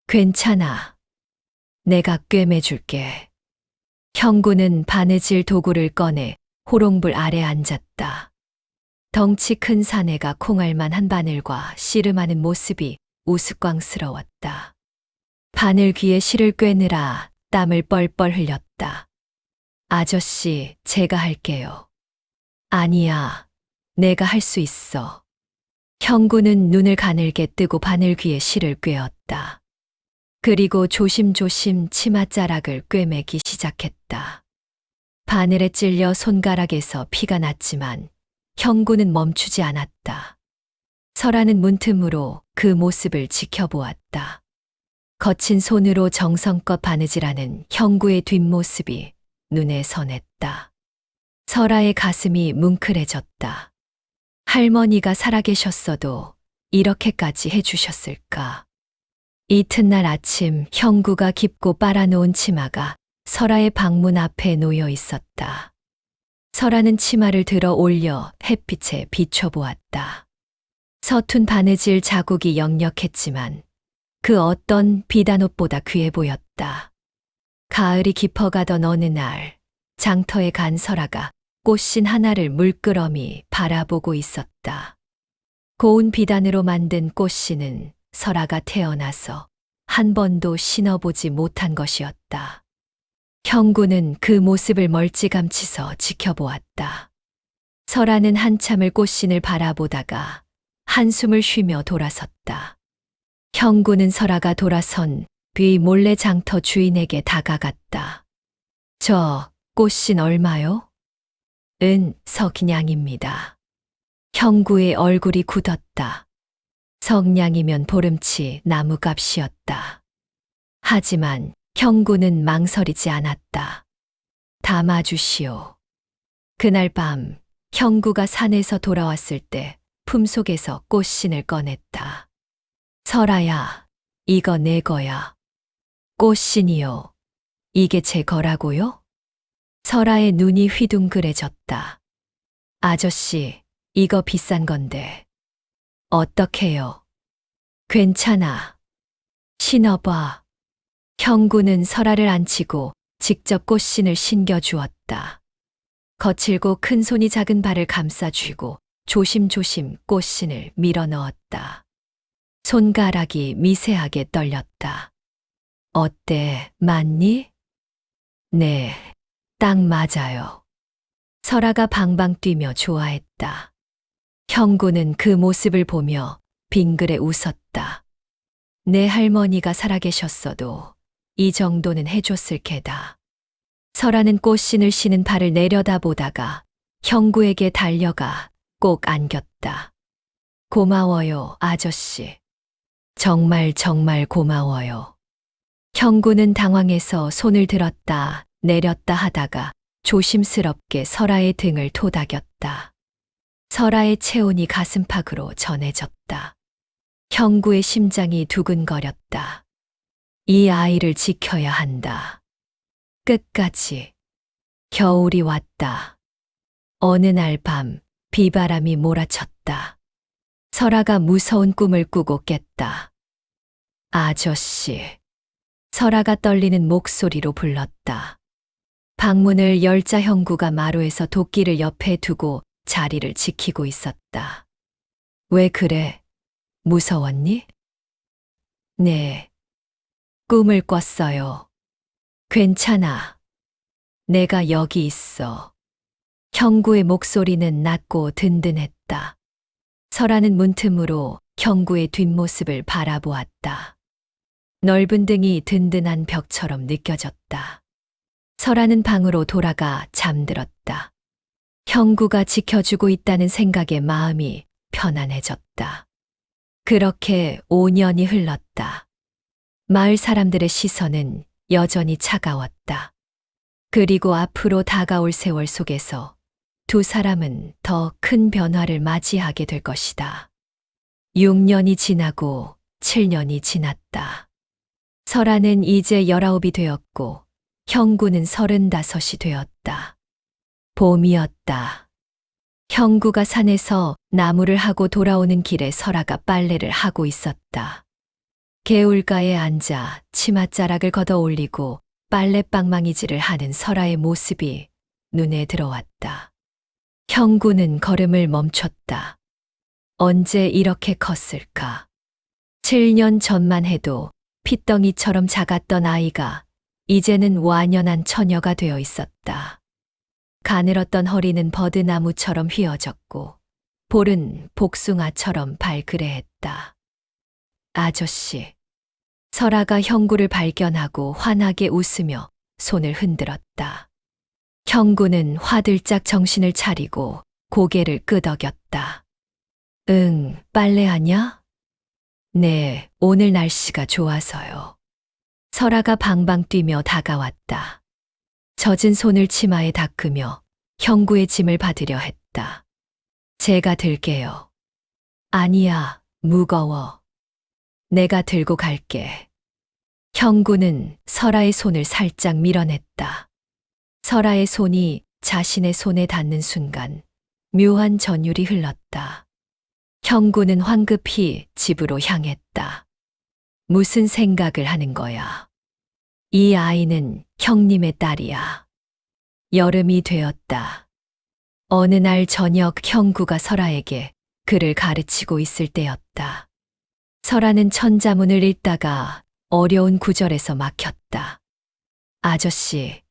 괜찮아. 내가 꿰매줄게. 형구는 바느질 도구를 꺼내 호롱불 아래 앉았다. 덩치 큰 사내가 콩알만 한 바늘과 씨름하는 모습이 우스꽝스러웠다. 바늘 귀에 실을 꿰느라 땀을 뻘뻘 흘렸다. 아저씨, 제가 할게요. 아니야, 내가 할 수 있어. 형구는 눈을 가늘게 뜨고 바늘 귀에 실을 꿰었다. 그리고 조심조심 치맛자락을 꿰매기 시작했다. 바늘에 찔려 손가락에서 피가 났지만 형구는 멈추지 않았다. 설아는 문틈으로 그 모습을 지켜보았다. 거친 손으로 정성껏 바느질하는 형구의 뒷모습이 눈에 선했다. 설아의 가슴이 뭉클해졌다. 할머니가 살아계셨어도 이렇게까지 해주셨을까? 이튿날 아침 형구가 깊고 빨아놓은 치마가 설아의 방문 앞에 놓여 있었다. 설아는 치마를 들어 올려 햇빛에 비춰보았다. 서툰 바느질 자국이 역력했지만 그 어떤 비단옷보다 귀해 보였다. 가을이 깊어가던 어느 날 장터에 간 설아가 꽃신 하나를 물끄러미 바라보고 있었다. 고운 비단으로 만든 꽃신은 설아가 태어나서 한 번도 신어보지 못한 것이었다. 형구는 그 모습을 멀찌감치서 지켜보았다. 설아는 한참을 꽃신을 바라보다가 한숨을 쉬며 돌아섰다. 형구는 설아가 돌아선 뒤 몰래 장터 주인에게 다가갔다. 저 꽃신 얼마요? 석냥입니다. 형구의 얼굴이 굳었다. 석냥이면 보름치 나무값이었다. 하지만 형구는 망설이지 않았다. 담아주시오. 그날 밤 형구가 산에서 돌아왔을 때 품속에서 꽃신을 꺼냈다. 설아야, 이거 내 거야. 꽃신이요. 이게 제 거라고요? 설아의 눈이 휘둥그레졌다. 아저씨, 이거 비싼 건데. 어떡해요? 괜찮아. 신어봐. 형구는 설아를 안치고 직접 꽃신을 신겨주었다. 거칠고 큰 손이 작은 발을 감싸쥐고 조심조심 꽃신을 밀어 넣었다. 손가락이 미세하게 떨렸다. 어때, 맞니? 네, 딱 맞아요. 설아가 방방 뛰며 좋아했다. 형구는 그 모습을 보며 빙그레 웃었다. 내 할머니가 살아계셨어도 이 정도는 해줬을 게다. 설아는 꽃신을 신은 발을 내려다보다가 형구에게 달려가 꼭 안겼다. 고마워요, 아저씨. 정말 정말 고마워요. 형구는 당황해서 손을 들었다 내렸다 하다가 조심스럽게 설아의 등을 토닥였다. 설아의 체온이 가슴팍으로 전해졌다. 형구의 심장이 두근거렸다. 이 아이를 지켜야 한다. 끝까지. 겨울이 왔다. 어느 날 밤 비바람이 몰아쳤다. 설아가 무서운 꿈을 꾸고 깼다. 아저씨. 설아가 떨리는 목소리로 불렀다. 방문을 열자 형구가 마루에서 도끼를 옆에 두고 자리를 지키고 있었다. 왜 그래? 무서웠니? 네. 꿈을 꿨어요. 괜찮아. 내가 여기 있어. 형구의 목소리는 낮고 든든했다. 설아는 문틈으로 형구의 뒷모습을 바라보았다. 넓은 등이 든든한 벽처럼 느껴졌다. 설아는 방으로 돌아가 잠들었다. 형구가 지켜주고 있다는 생각에 마음이 편안해졌다. 그렇게 5년이 흘렀다. 마을 사람들의 시선은 여전히 차가웠다. 그리고 앞으로 다가올 세월 속에서 두 사람은 더 큰 변화를 맞이하게 될 것이다. 6년이 지나고 7년이 지났다. 설아는 이제 19이 되었고 형구는 35이 되었다. 봄이었다. 형구가 산에서 나무를 하고 돌아오는 길에 설아가 빨래를 하고 있었다. 개울가에 앉아 치맛자락을 걷어 올리고 빨래방망이질을 하는 설아의 모습이 눈에 들어왔다. 형구는 걸음을 멈췄다. 언제 이렇게 컸을까? 7년 전만 해도 핏덩이처럼 작았던 아이가 이제는 완연한 처녀가 되어 있었다. 가늘었던 허리는 버드나무처럼 휘어졌고 볼은 복숭아처럼 발그레했다. 아저씨, 설아가 형구를 발견하고 환하게 웃으며 손을 흔들었다. 형구는 화들짝 정신을 차리고 고개를 끄덕였다. 응, 빨래하냐? 네, 오늘 날씨가 좋아서요. 설아가 방방 뛰며 다가왔다. 젖은 손을 치마에 닦으며 형구의 짐을 받으려 했다. 제가 들게요. 아니야, 무거워. 내가 들고 갈게. 형구는 설아의 손을 살짝 밀어냈다. 설아의 손이 자신의 손에 닿는 순간 묘한 전율이 흘렀다. 형구는 황급히 집으로 향했다. 무슨 생각을 하는 거야? 이 아이는 형님의 딸이야. 여름이 되었다. 어느 날 저녁 형구가 설아에게 글을 가르치고 있을 때였다. 설아는 천자문을 읽다가 어려운 구절에서 막혔다. 아저씨,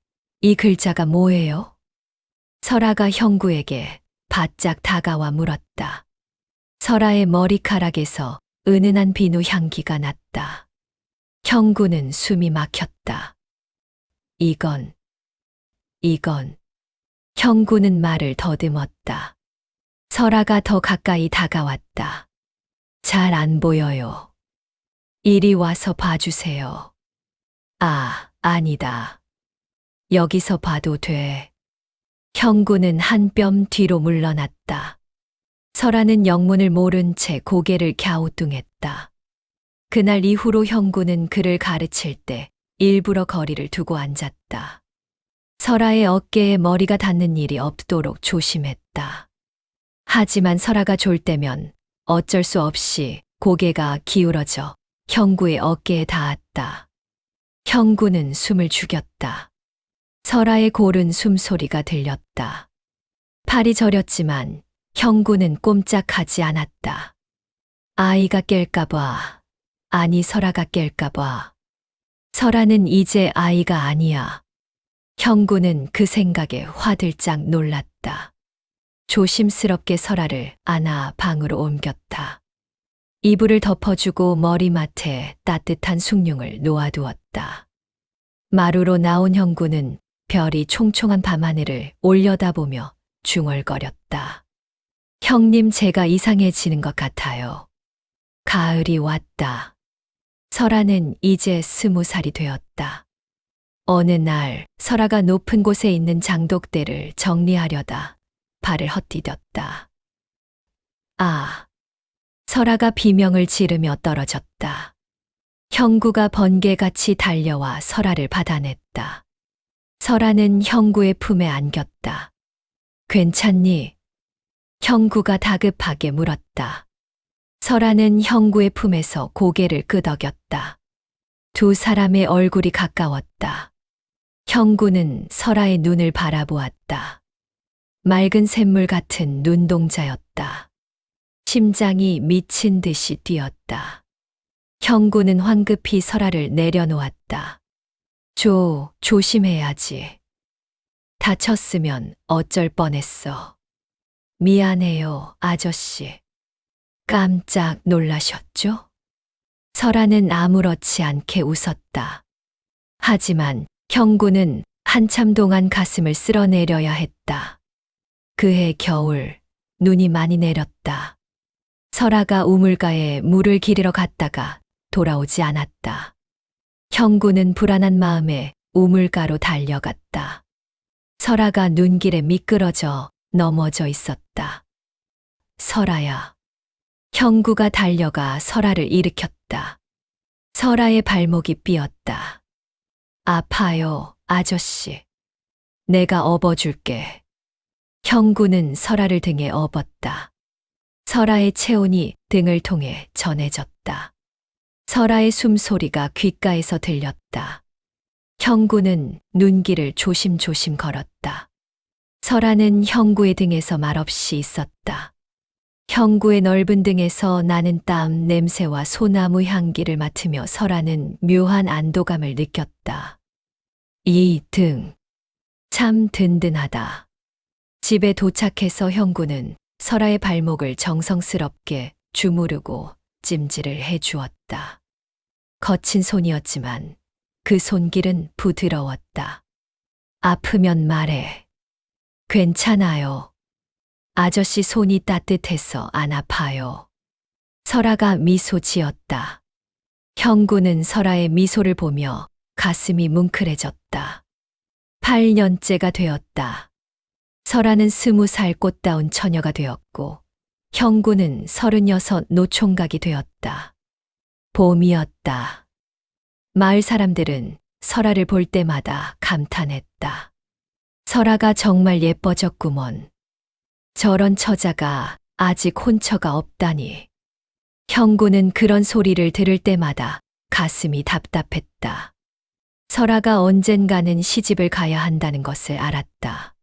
이 글자가 뭐예요? 설아가 형구에게 바짝 다가와 물었다. 설아의 머리카락에서 은은한 비누 향기가 났다. 형구는 숨이 막혔다. 이건. 형구는 말을 더듬었다. 설아가 더 가까이 다가왔다. 잘 안 보여요. 이리 와서 봐주세요. 아, 아니다. 여기서 봐도 돼. 형구는 한 뼘 뒤로 물러났다. 설아는 영문을 모른 채 고개를 갸우뚱했다. 그날 이후로 형구는 그를 가르칠 때 일부러 거리를 두고 앉았다. 설아의 어깨에 머리가 닿는 일이 없도록 조심했다. 하지만 설아가 졸 때면 어쩔 수 없이 고개가 기울어져 형구의 어깨에 닿았다. 형구는 숨을 죽였다. 설아의 고른 숨소리가 들렸다. 팔이 저렸지만 형구는 꼼짝하지 않았다. 아이가 깰까봐. 아니, 설아가 깰까봐. 설아는 이제 아이가 아니야. 형구는 그 생각에 화들짝 놀랐다. 조심스럽게 설아를 안아 방으로 옮겼다. 이불을 덮어주고 머리맡에 따뜻한 숭늉을 놓아두었다. 마루로 나온 형구는 별이 총총한 밤하늘을 올려다보며 중얼거렸다. 형님, 제가 이상해지는 것 같아요. 가을이 왔다. 설아는 이제 20살이 되었다. 어느 날 설아가 높은 곳에 있는 장독대를 정리하려다 발을 헛디뎠다. 아! 설아가 비명을 지르며 떨어졌다. 형구가 번개같이 달려와 설아를 받아냈다. 설아는 형구의 품에 안겼다. 괜찮니? 형구가 다급하게 물었다. 설아는 형구의 품에서 고개를 끄덕였다. 두 사람의 얼굴이 가까웠다. 형구는 설아의 눈을 바라보았다. 맑은 샘물 같은 눈동자였다. 심장이 미친 듯이 뛰었다. 형구는 황급히 설아를 내려놓았다. 조심해야지. 다쳤으면 어쩔 뻔했어. 미안해요, 아저씨. 깜짝 놀라셨죠? 설아는 아무렇지 않게 웃었다. 하지만 형구는 한참 동안 가슴을 쓸어내려야 했다. 그해 겨울, 눈이 많이 내렸다. 설아가 우물가에 물을 기르러 갔다가 돌아오지 않았다. 형구는 불안한 마음에 우물가로 달려갔다. 설아가 눈길에 미끄러져 넘어져 있었다. 설아야. 형구가 달려가 설아를 일으켰다. 설아의 발목이 삐었다. 아파요, 아저씨. 내가 업어줄게. 형구는 설아를 등에 업었다. 설아의 체온이 등을 통해 전해졌다. 설아의 숨소리가 귓가에서 들렸다. 형구는 눈길을 조심조심 걸었다. 설아는 형구의 등에서 말없이 있었다. 형구의 넓은 등에서 나는 땀 냄새와 소나무 향기를 맡으며 설아는 묘한 안도감을 느꼈다. 이 등, 참 든든하다. 집에 도착해서 형구는 설아의 발목을 정성스럽게 주무르고 찜질을 해 주었다. 거친 손이었지만 그 손길은 부드러웠다. 아프면 말해. 괜찮아요. 아저씨 손이 따뜻해서 안 아파요. 설아가 미소 지었다. 형구는 설아의 미소를 보며 가슴이 뭉클해졌다. 8년째가 되었다. 설아는 20살 꽃다운 처녀가 되었고 형구는 36 노총각이 되었다. 봄이었다. 마을 사람들은 설아를 볼 때마다 감탄했다. 설아가 정말 예뻐졌구먼. 저런 처자가 아직 혼처가 없다니. 형구는 그런 소리를 들을 때마다 가슴이 답답했다. 설아가 언젠가는 시집을 가야 한다는 것을 알았다.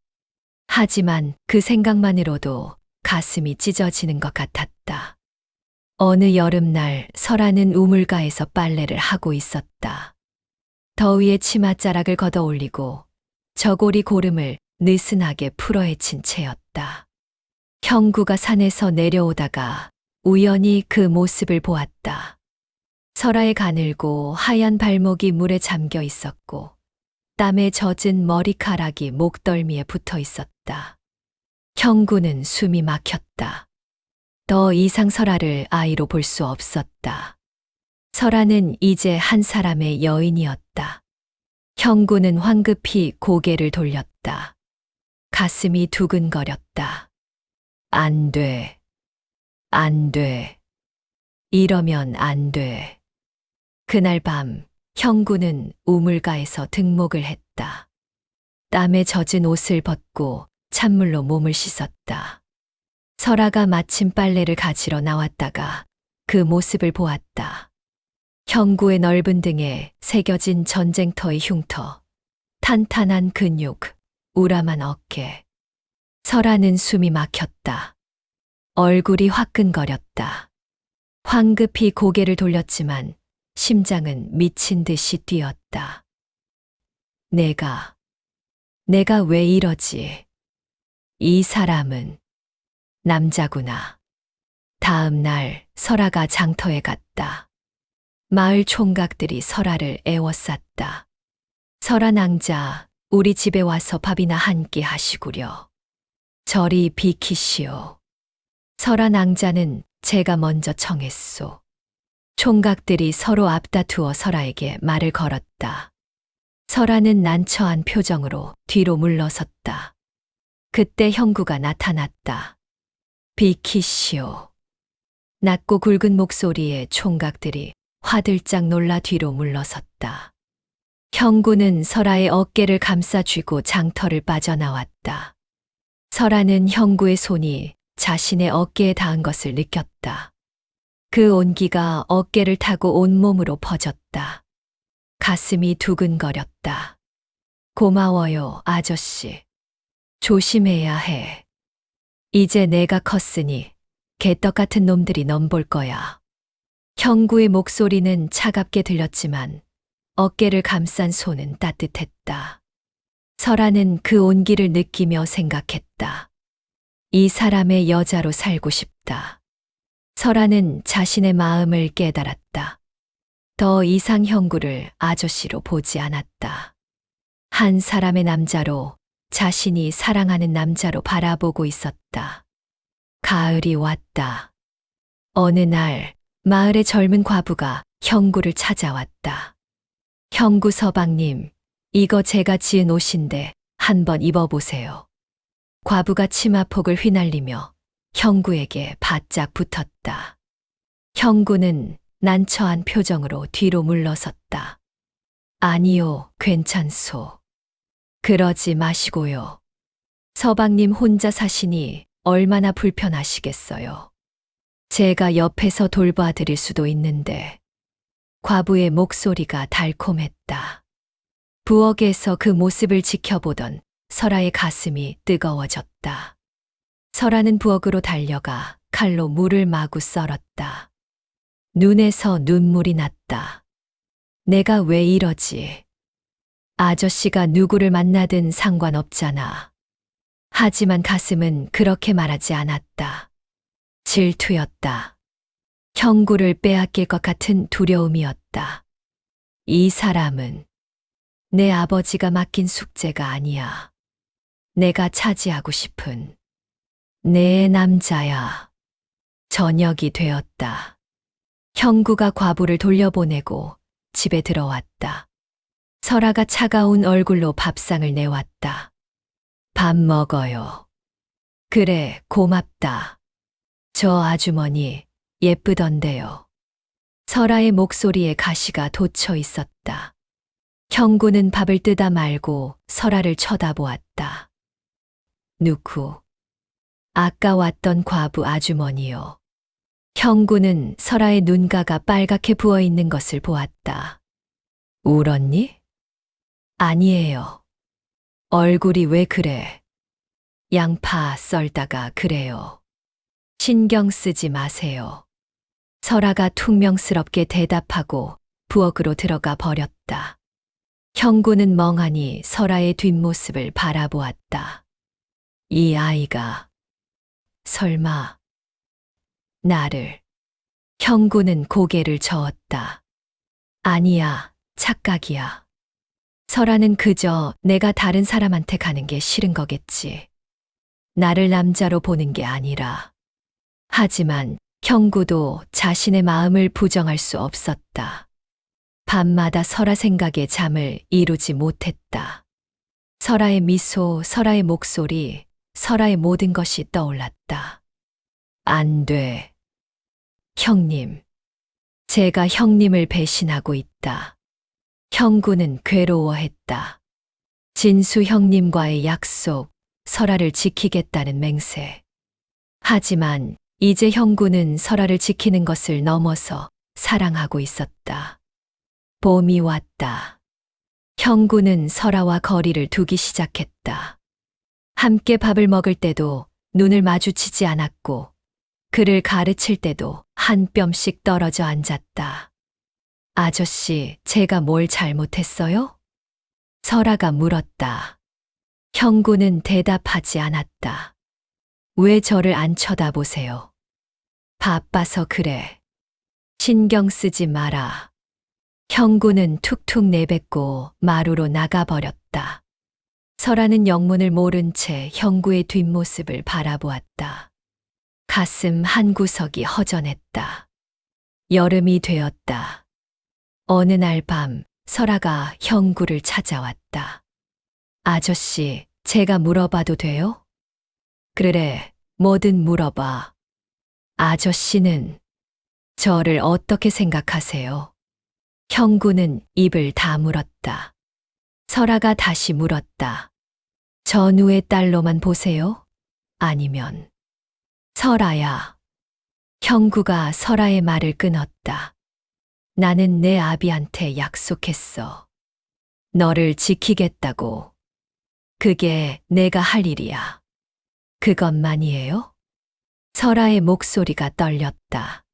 하지만 그 생각만으로도 가슴이 찢어지는 것 같았다. 어느 여름날 설아는 우물가에서 빨래를 하고 있었다. 더위에 치맛자락을 걷어 올리고 저고리 고름을 느슨하게 풀어헤친 채였다. 형구가 산에서 내려오다가 우연히 그 모습을 보았다. 설아의 가늘고 하얀 발목이 물에 잠겨 있었고 땀에 젖은 머리카락이 목덜미에 붙어 있었다. 형구는 숨이 막혔다. 더 이상 설아를 아이로 볼 수 없었다. 설아는 이제 한 사람의 여인이었다. 형구는 황급히 고개를 돌렸다. 가슴이 두근거렸다. 안 돼. 안 돼. 이러면 안 돼. 그날 밤 형구는 우물가에서 등목을 했다. 땀에 젖은 옷을 벗고 찬물로 몸을 씻었다. 설아가 마침 빨래를 가지러 나왔다가 그 모습을 보았다. 형구의 넓은 등에 새겨진 전쟁터의 흉터, 탄탄한 근육, 우람한 어깨. 설아는 숨이 막혔다. 얼굴이 화끈거렸다. 황급히 고개를 돌렸지만 심장은 미친 듯이 뛰었다. 내가 왜 이러지? 이 사람은 남자구나. 다음 날 설아가 장터에 갔다. 마을 총각들이 설아를 애워쌌다. 설아 낭자, 우리 집에 와서 밥이나 한 끼 하시구려. 저리 비키시오. 설아 낭자는 제가 먼저 청했소. 총각들이 서로 앞다투어 설아에게 말을 걸었다. 설아는 난처한 표정으로 뒤로 물러섰다. 그때 형구가 나타났다. 비키시오. 낮고 굵은 목소리에 총각들이 화들짝 놀라 뒤로 물러섰다. 형구는 설아의 어깨를 감싸쥐고 장터를 빠져나왔다. 설아는 형구의 손이 자신의 어깨에 닿은 것을 느꼈다. 그 온기가 어깨를 타고 온몸으로 퍼졌다. 가슴이 두근거렸다. 고마워요, 아저씨. 조심해야 해. 이제 내가 컸으니 개떡 같은 놈들이 넘볼 거야. 형구의 목소리는 차갑게 들렸지만 어깨를 감싼 손은 따뜻했다. 설아는 그 온기를 느끼며 생각했다. 이 사람의 여자로 살고 싶다. 설아는 자신의 마음을 깨달았다. 더 이상 형구를 아저씨로 보지 않았다. 한 사람의 남자로 자신이 사랑하는 남자로 바라보고 있었다. 가을이 왔다. 어느 날 마을의 젊은 과부가 형구를 찾아왔다. 형구 서방님, 이거 제가 지은 옷인데 한번 입어보세요. 과부가 치마폭을 휘날리며 형구에게 바짝 붙었다. 형구는 난처한 표정으로 뒤로 물러섰다. 아니요, 괜찮소. 그러지 마시고요. 서방님 혼자 사시니 얼마나 불편하시겠어요. 제가 옆에서 돌봐드릴 수도 있는데. 과부의 목소리가 달콤했다. 부엌에서 그 모습을 지켜보던 설아의 가슴이 뜨거워졌다. 설아는 부엌으로 달려가 칼로 물을 마구 썰었다. 눈에서 눈물이 났다. 내가 왜 이러지? 아저씨가 누구를 만나든 상관없잖아. 하지만 가슴은 그렇게 말하지 않았다. 질투였다. 형구를 빼앗길 것 같은 두려움이었다. 이 사람은 내 아버지가 맡긴 숙제가 아니야. 내가 차지하고 싶은 내 남자야. 저녁이 되었다. 형구가 과부를 돌려보내고 집에 들어왔다. 설아가 차가운 얼굴로 밥상을 내왔다. 밥 먹어요. 그래, 고맙다. 저 아주머니 예쁘던데요. 설아의 목소리에 가시가 돋쳐 있었다. 형구는 밥을 뜨다 말고 설아를 쳐다보았다. 누구? 아까 왔던 과부 아주머니요. 형구는 설아의 눈가가 빨갛게 부어 있는 것을 보았다. 울었니? 아니에요. 얼굴이 왜 그래? 양파 썰다가 그래요. 신경 쓰지 마세요. 설아가 퉁명스럽게 대답하고 부엌으로 들어가 버렸다. 형구는 멍하니 설아의 뒷모습을 바라보았다. 이 아이가 설마 나를. 형구는 고개를 저었다. 아니야, 착각이야. 설아는 그저 내가 다른 사람한테 가는 게 싫은 거겠지. 나를 남자로 보는 게 아니라. 하지만 형구도 자신의 마음을 부정할 수 없었다. 밤마다 설아 생각에 잠을 이루지 못했다. 설아의 미소, 설아의 목소리, 설아의 모든 것이 떠올랐다. 안 돼. 형님. 제가 형님을 배신하고 있다. 형구는 괴로워했다. 진수 형님과의 약속, 설아를 지키겠다는 맹세. 하지만 이제 형구는 설아를 지키는 것을 넘어서 사랑하고 있었다. 봄이 왔다. 형구는 설아와 거리를 두기 시작했다. 함께 밥을 먹을 때도 눈을 마주치지 않았고 그를 가르칠 때도 한 뼘씩 떨어져 앉았다. 아저씨, 제가 뭘 잘못했어요? 설아가 물었다. 형구는 대답하지 않았다. 왜 저를 안 쳐다보세요? 바빠서 그래. 신경 쓰지 마라. 형구는 툭툭 내뱉고 마루로 나가버렸다. 설아는 영문을 모른 채 형구의 뒷모습을 바라보았다. 가슴 한 구석이 허전했다. 여름이 되었다. 어느 날 밤 설아가 형구를 찾아왔다. 아저씨, 제가 물어봐도 돼요? 그래, 뭐든 물어봐. 아저씨는 저를 어떻게 생각하세요? 형구는 입을 다물었다. 설아가 다시 물었다. 전우의 딸로만 보세요? 아니면 설아야. 형구가 설아의 말을 끊었다. 나는 내 아비한테 약속했어. 너를 지키겠다고. 그게 내가 할 일이야. 그것만이에요? 설아의 목소리가 떨렸다.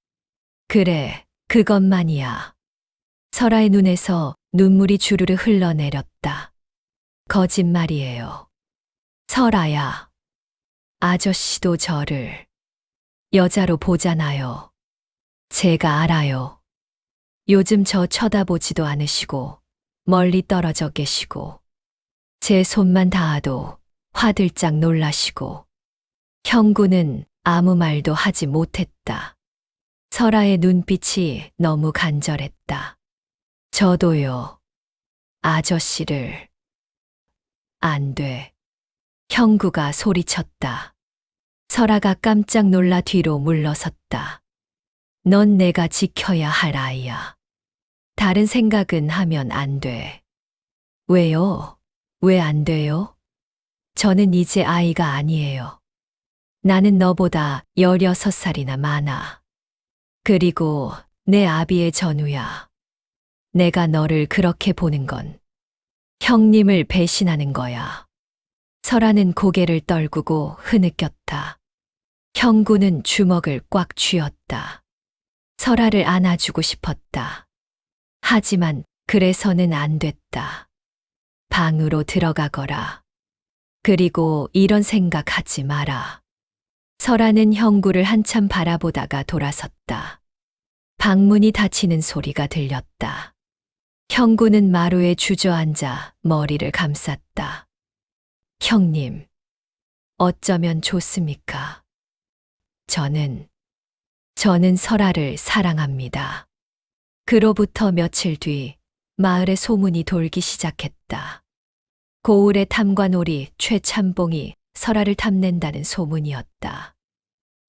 그래, 그것만이야. 설아의 눈에서 눈물이 주르르 흘러내렸다. 거짓말이에요. 설아야. 아저씨도 저를 여자로 보잖아요. 제가 알아요. 요즘 저 쳐다보지도 않으시고 멀리 떨어져 계시고 제 손만 닿아도 화들짝 놀라시고. 형구는 아무 말도 하지 못했다. 설아의 눈빛이 너무 간절했다. 저도요. 아저씨를. 안 돼. 형구가 소리쳤다. 설아가 깜짝 놀라 뒤로 물러섰다. 넌 내가 지켜야 할 아이야. 다른 생각은 하면 안 돼. 왜요? 왜 안 돼요? 저는 이제 아이가 아니에요. 나는 너보다 16살이나 많아. 그리고 내 아비의 전우야. 내가 너를 그렇게 보는 건 형님을 배신하는 거야. 설아는 고개를 떨구고 흐느꼈다. 형구는 주먹을 꽉 쥐었다. 설아를 안아주고 싶었다. 하지만 그래서는 안 됐다. 방으로 들어가거라. 그리고 이런 생각하지 마라. 설아는 형구를 한참 바라보다가 돌아섰다. 방문이 닫히는 소리가 들렸다. 형구는 마루에 주저앉아 머리를 감쌌다. 형님, 어쩌면 좋습니까? 저는 설아를 사랑합니다. 그로부터 며칠 뒤 마을에 소문이 돌기 시작했다. 고을의 탐관오리 최참봉이 설아를 탐낸다는 소문이었다.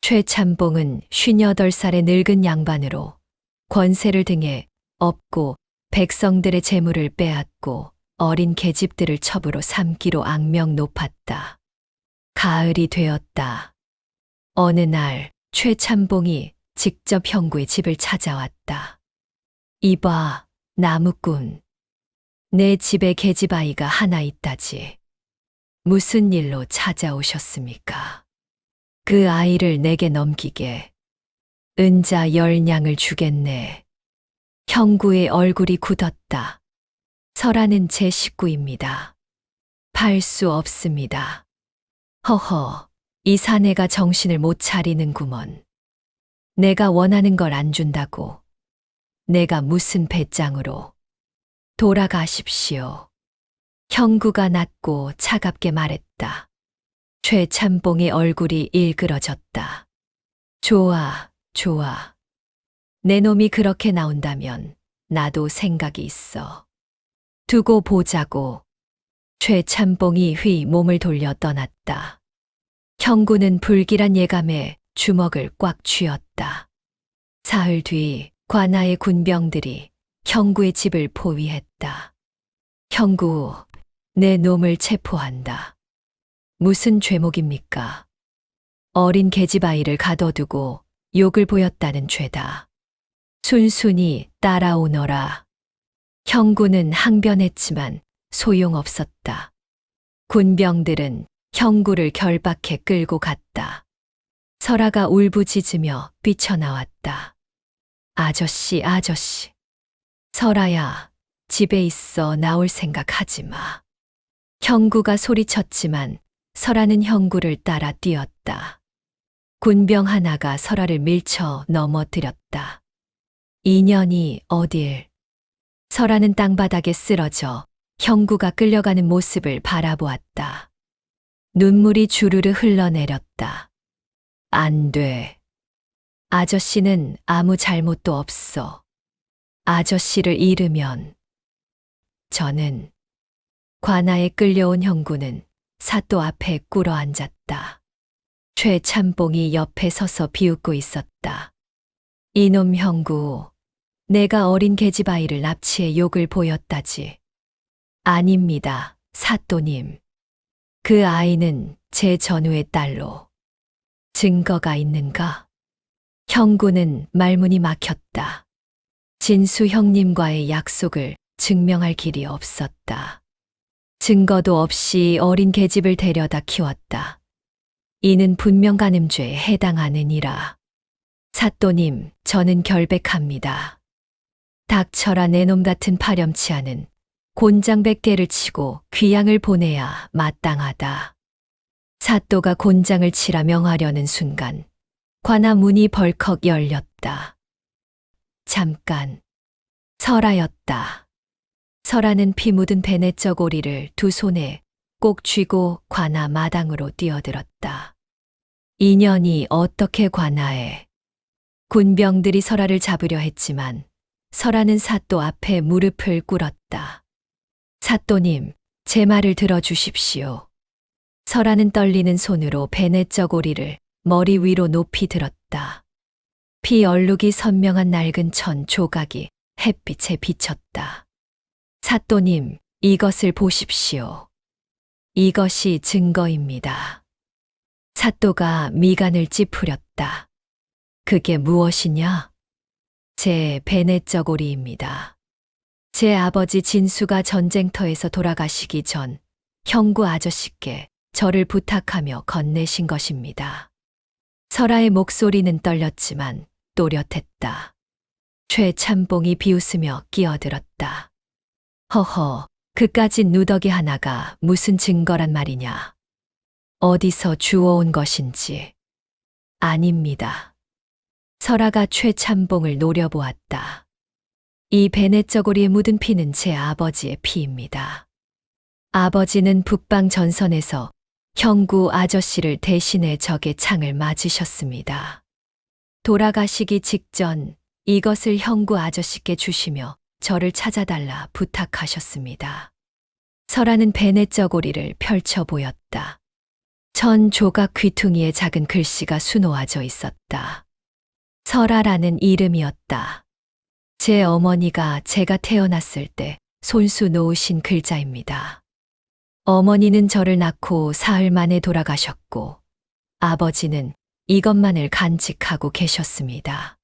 최참봉은 58살의 늙은 양반으로 권세를 등에 업고 백성들의 재물을 빼앗고 어린 계집들을 첩으로 삼기로 악명 높았다. 가을이 되었다. 어느 날 최참봉이 직접 형구의 집을 찾아왔다. 이봐, 나무꾼. 내 집에 계집아이가 하나 있다지. 무슨 일로 찾아오셨습니까? 그 아이를 내게 넘기게. 은자 10냥을 주겠네. 형구의 얼굴이 굳었다. 설아는 제 식구입니다. 팔 수 없습니다. 허허, 이 사내가 정신을 못 차리는구먼. 내가 원하는 걸 안 준다고. 내가 무슨 배짱으로. 돌아가십시오. 형구가 낮고 차갑게 말했다. 최참봉의 얼굴이 일그러졌다. 좋아, 좋아. 내 놈이 그렇게 나온다면 나도 생각이 있어. 두고 보자고. 최참봉이 휘 몸을 돌려 떠났다. 형구는 불길한 예감에 주먹을 꽉 쥐었다. 사흘 뒤 관아의 군병들이 형구의 집을 포위했다. 형구, 내 놈을 체포한다. 무슨 죄목입니까? 어린 계집아이를 가둬두고 욕을 보였다는 죄다. 순순히 따라오너라. 형구는 항변했지만 소용없었다. 군병들은 형구를 결박해 끌고 갔다. 설아가 울부짖으며 뛰쳐나왔다. 아저씨, 아저씨. 설아야, 집에 있어 나올 생각하지 마. 형구가 소리쳤지만 설아는 형구를 따라 뛰었다. 군병 하나가 설아를 밀쳐 넘어뜨렸다. 인연이 어딜. 설아는 땅바닥에 쓰러져 형구가 끌려가는 모습을 바라보았다. 눈물이 주르르 흘러내렸다. 안 돼. 아저씨는 아무 잘못도 없어. 아저씨를 잃으면. 저는 관아에 끌려온 형구는 사또 앞에 꿇어 앉았다. 최참봉이 옆에 서서 비웃고 있었다. 이놈 형구, 내가 어린 계집아이를 납치해 욕을 보였다지. 아닙니다, 사또님. 그 아이는 제 전우의 딸로. 증거가 있는가? 형구는 말문이 막혔다. 진수 형님과의 약속을 증명할 길이 없었다. 증거도 없이 어린 계집을 데려다 키웠다. 이는 분명 간음죄에 해당하느니라. 사또님, 저는 결백합니다. 닥쳐라 내 놈 같은 파렴치하는 곤장 100개를 치고 귀양을 보내야 마땅하다. 사또가 곤장을 치라 명하려는 순간 관아 문이 벌컥 열렸다. 잠깐. 설아였다. 설아는 피 묻은 베네쩍 오리를 두 손에 꼭 쥐고 관아 마당으로 뛰어들었다. 인연이 어떻게 관아에. 군병들이 설아를 잡으려 했지만 설아는 사또 앞에 무릎을 꿇었다. 사또님, 제 말을 들어주십시오. 설아는 떨리는 손으로 베네쩍 오리를 머리 위로 높이 들었다. 피 얼룩이 선명한 낡은 천 조각이 햇빛에 비쳤다. 사또님, 이것을 보십시오. 이것이 증거입니다. 사또가 미간을 찌푸렸다. 그게 무엇이냐? 제 베네쩍 오리입니다. 제 아버지 진수가 전쟁터에서 돌아가시기 전 형구 아저씨께 저를 부탁하며 건네신 것입니다. 설아의 목소리는 떨렸지만 또렷했다. 최참봉이 비웃으며 끼어들었다. 허허, 그까진 누더기 하나가 무슨 증거란 말이냐. 어디서 주워온 것인지. 아닙니다. 설아가 최참봉을 노려보았다. 이 베넷저고리에 묻은 피는 제 아버지의 피입니다. 아버지는 북방 전선에서 형구 아저씨를 대신해 적의 창을 맞으셨습니다. 돌아가시기 직전 이것을 형구 아저씨께 주시며 저를 찾아달라 부탁하셨습니다. 설아는 베넷저고리를 펼쳐 보였다. 천 조각 귀퉁이에 작은 글씨가 수놓아져 있었다. 설아라는 이름이었다. 제 어머니가 제가 태어났을 때 손수 놓으신 글자입니다. 어머니는 저를 낳고 사흘 만에 돌아가셨고 아버지는 이것만을 간직하고 계셨습니다.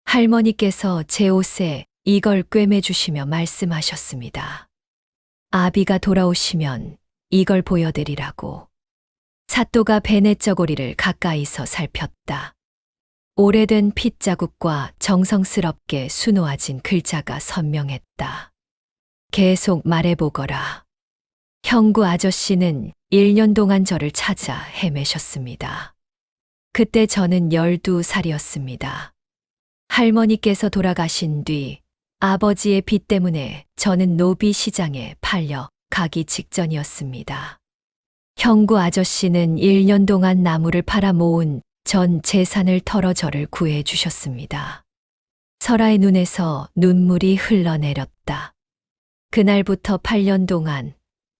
할머니께서 제 옷에 이걸 꿰매주시며 말씀하셨습니다. 아비가 돌아오시면 이걸 보여드리라고. 사또가 베넷저고리를 가까이서 살폈다. 오래된 핏자국과 정성스럽게 수놓아진 글자가 선명했다. 계속 말해보거라. 형구 아저씨는 1년 동안 저를 찾아 헤매셨습니다. 그때 저는 12살이었습니다. 할머니께서 돌아가신 뒤 아버지의 빚 때문에 저는 노비 시장에 팔려 가기 직전이었습니다. 형구 아저씨는 1년 동안 나무를 팔아 모은 전 재산을 털어 저를 구해 주셨습니다. 설아의 눈에서 눈물이 흘러내렸다. 그날부터 8년 동안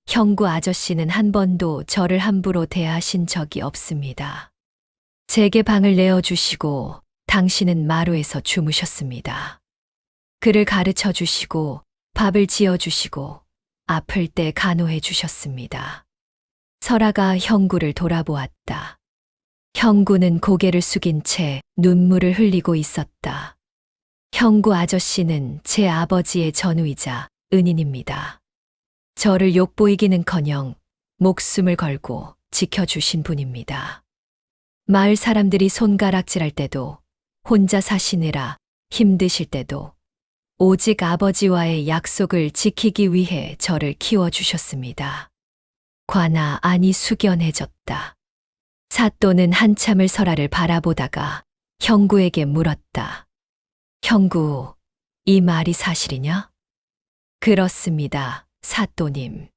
형구 아저씨는 한 번도 저를 함부로 대하신 적이 없습니다. 제게 방을 내어주시고 당신은 마루에서 주무셨습니다. 그를 가르쳐 주시고 밥을 지어 주시고 아플 때 간호해 주셨습니다. 설아가 형구를 돌아보았다. 형구는 고개를 숙인 채 눈물을 흘리고 있었다. 형구 아저씨는 제 아버지의 전우이자 은인입니다. 저를 욕보이기는커녕 목숨을 걸고 지켜주신 분입니다. 마을 사람들이 손가락질할 때도 혼자 사시느라 힘드실 때도 오직 아버지와의 약속을 지키기 위해 저를 키워주셨습니다. 관아 안이 숙연해졌다. 사또는 한참을 설아를 바라보다가 형구에게 물었다. 형구, 이 말이 사실이냐? 그렇습니다, 사또님.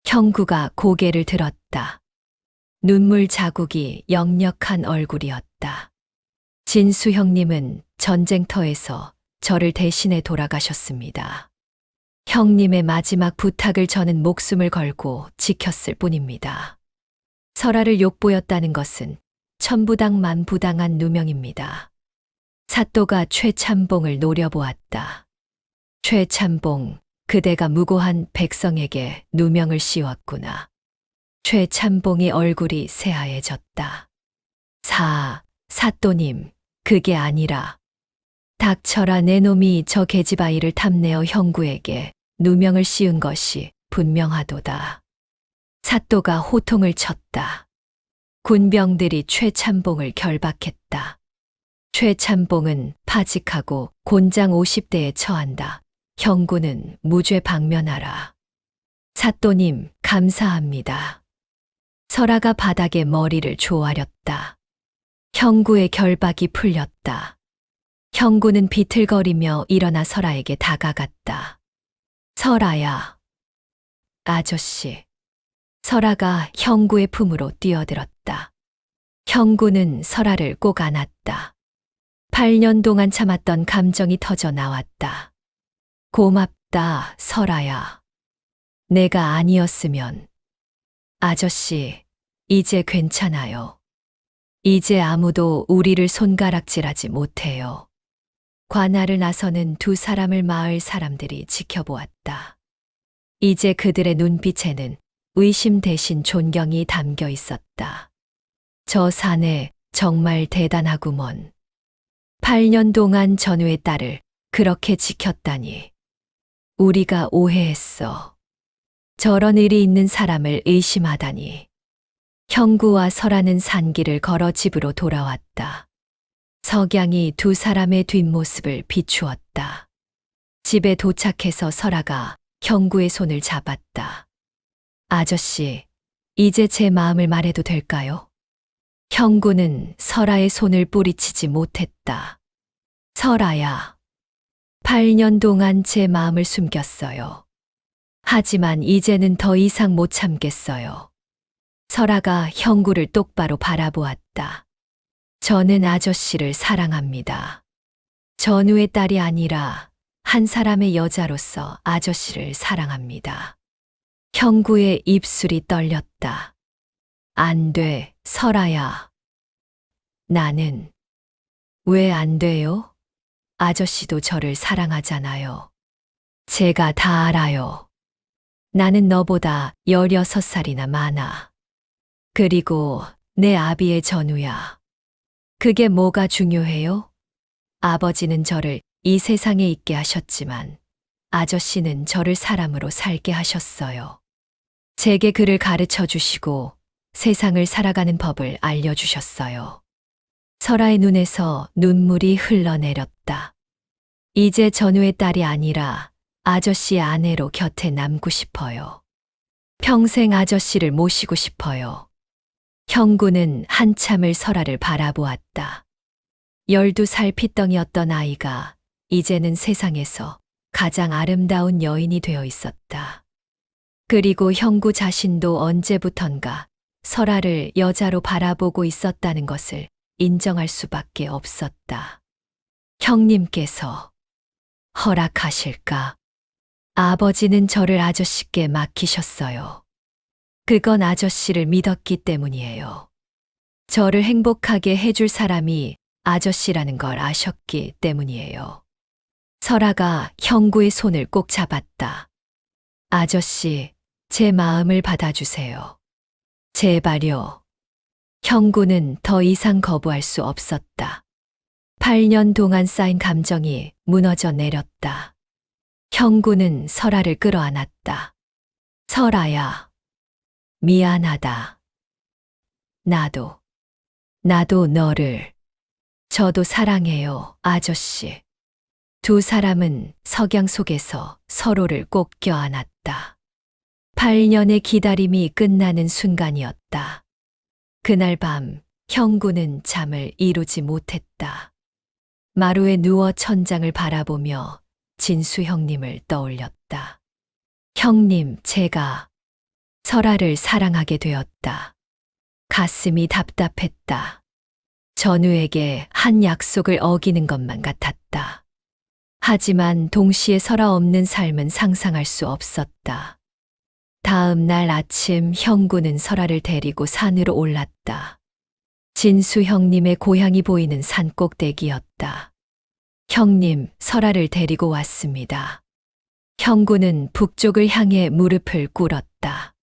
형구가 고개를 들었다. 눈물 자국이 역력한 얼굴이었다. 진수 형님은 전쟁터에서 저를 대신해 돌아가셨습니다. 형님의 마지막 부탁을 저는 목숨을 걸고 지켰을 뿐입니다. 설아를 욕보였다는 것은 천부당 만부당한 누명입니다. 사또가 최참봉을 노려보았다. 최참봉, 그대가 무고한 백성에게 누명을 씌웠구나. 최참봉의 얼굴이 새하얘졌다. 사또님, 그게 아니라 닥쳐라 내 놈이 저 계집아이를 탐내어 형구에게 누명을 씌운 것이 분명하도다. 사또가 호통을 쳤다. 군병들이 최참봉을 결박했다. 최참봉은 파직하고 곤장 50대에 처한다. 형구는 무죄 방면하라. 사또님, 감사합니다. 설아가 바닥에 머리를 조아렸다. 형구의 결박이 풀렸다. 형구는 비틀거리며 일어나 설아에게 다가갔다. 설아야. 아저씨. 설아가 형구의 품으로 뛰어들었다. 형구는 설아를 꼭 안았다. 8년 동안 참았던 감정이 터져 나왔다. 고맙다, 설아야. 내가 아니었으면. 아저씨, 이제 괜찮아요. 이제 아무도 우리를 손가락질하지 못해요. 관할을 나서는 두 사람을 마을 사람들이 지켜보았다. 이제 그들의 눈빛에는 의심 대신 존경이 담겨 있었다. 저 사내 정말 대단하구먼. 8년 동안 전우의 딸을 그렇게 지켰다니. 우리가 오해했어. 저런 의리 있는 사람을 의심하다니. 형구와 설아는 산길을 걸어 집으로 돌아왔다. 석양이 두 사람의 뒷모습을 비추었다. 집에 도착해서 설아가 형구의 손을 잡았다. 아저씨, 이제 제 마음을 말해도 될까요? 형구는 설아의 손을 뿌리치지 못했다. 설아야. 8년 동안 제 마음을 숨겼어요. 하지만 이제는 더 이상 못 참겠어요. 설아가 형구를 똑바로 바라보았다. 저는 아저씨를 사랑합니다. 전우의 딸이 아니라 한 사람의 여자로서 아저씨를 사랑합니다. 형구의 입술이 떨렸다. 안 돼, 설아야. 나는 왜 안 돼요? 아저씨도 저를 사랑하잖아요. 제가 다 알아요. 나는 너보다 16살이나 많아. 그리고 내 아비의 전우야. 그게 뭐가 중요해요? 아버지는 저를 이 세상에 있게 하셨지만 아저씨는 저를 사람으로 살게 하셨어요. 제게 그를 가르쳐 주시고 세상을 살아가는 법을 알려주셨어요. 설아의 눈에서 눈물이 흘러내렸다. 이제 전우의 딸이 아니라 아저씨의 아내로 곁에 남고 싶어요. 평생 아저씨를 모시고 싶어요. 형구는 한참을 설아를 바라보았다. 12살 핏덩이였던 아이가 이제는 세상에서 가장 아름다운 여인이 되어 있었다. 그리고 형구 자신도 언제부턴가 설아를 여자로 바라보고 있었다는 것을 인정할 수밖에 없었다. 형님께서 허락하실까? 아버지는 저를 아저씨께 맡기셨어요. 그건 아저씨를 믿었기 때문이에요. 저를 행복하게 해줄 사람이 아저씨라는 걸 아셨기 때문이에요. 설아가 형구의 손을 꼭 잡았다. 아저씨, 제 마음을 받아주세요. 제발요. 형구는 더 이상 거부할 수 없었다. 8년 동안 쌓인 감정이 무너져 내렸다. 형구는 설아를 끌어안았다. 설아야, 미안하다. 나도 너를. 저도 사랑해요, 아저씨. 두 사람은 석양 속에서 서로를 꼭 껴안았다. 8년의 기다림이 끝나는 순간이었다. 그날 밤 형구는 잠을 이루지 못했다. 마루에 누워 천장을 바라보며 진수 형님을 떠올렸다. 형님, 제가 설아를 사랑하게 되었다. 가슴이 답답했다. 전우에게 한 약속을 어기는 것만 같았다. 하지만 동시에 설아 없는 삶은 상상할 수 없었다. 다음 날 아침 형구는 설아를 데리고 산으로 올랐다. 진수 형님의 고향이 보이는 산 꼭대기였다. 형님, 설아를 데리고 왔습니다. 형구는 북쪽을 향해 무릎을 꿇었다.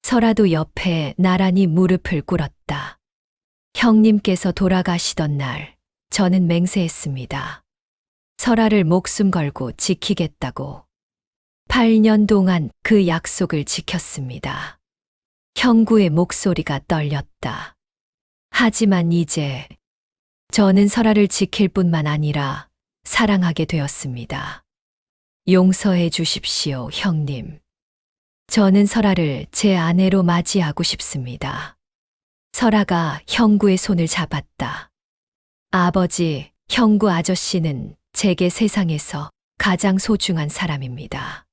설아도 옆에 나란히 무릎을 꿇었다. 형님께서 돌아가시던 날, 저는 맹세했습니다. 설아를 목숨 걸고 지키겠다고. 8년 동안 그 약속을 지켰습니다. 형구의 목소리가 떨렸다. 하지만 이제 저는 설아를 지킬 뿐만 아니라 사랑하게 되었습니다. 용서해 주십시오, 형님. 저는 설아를 제 아내로 맞이하고 싶습니다. 설아가 형구의 손을 잡았다. 아버지, 형구 아저씨는 제게 세상에서 가장 소중한 사람입니다.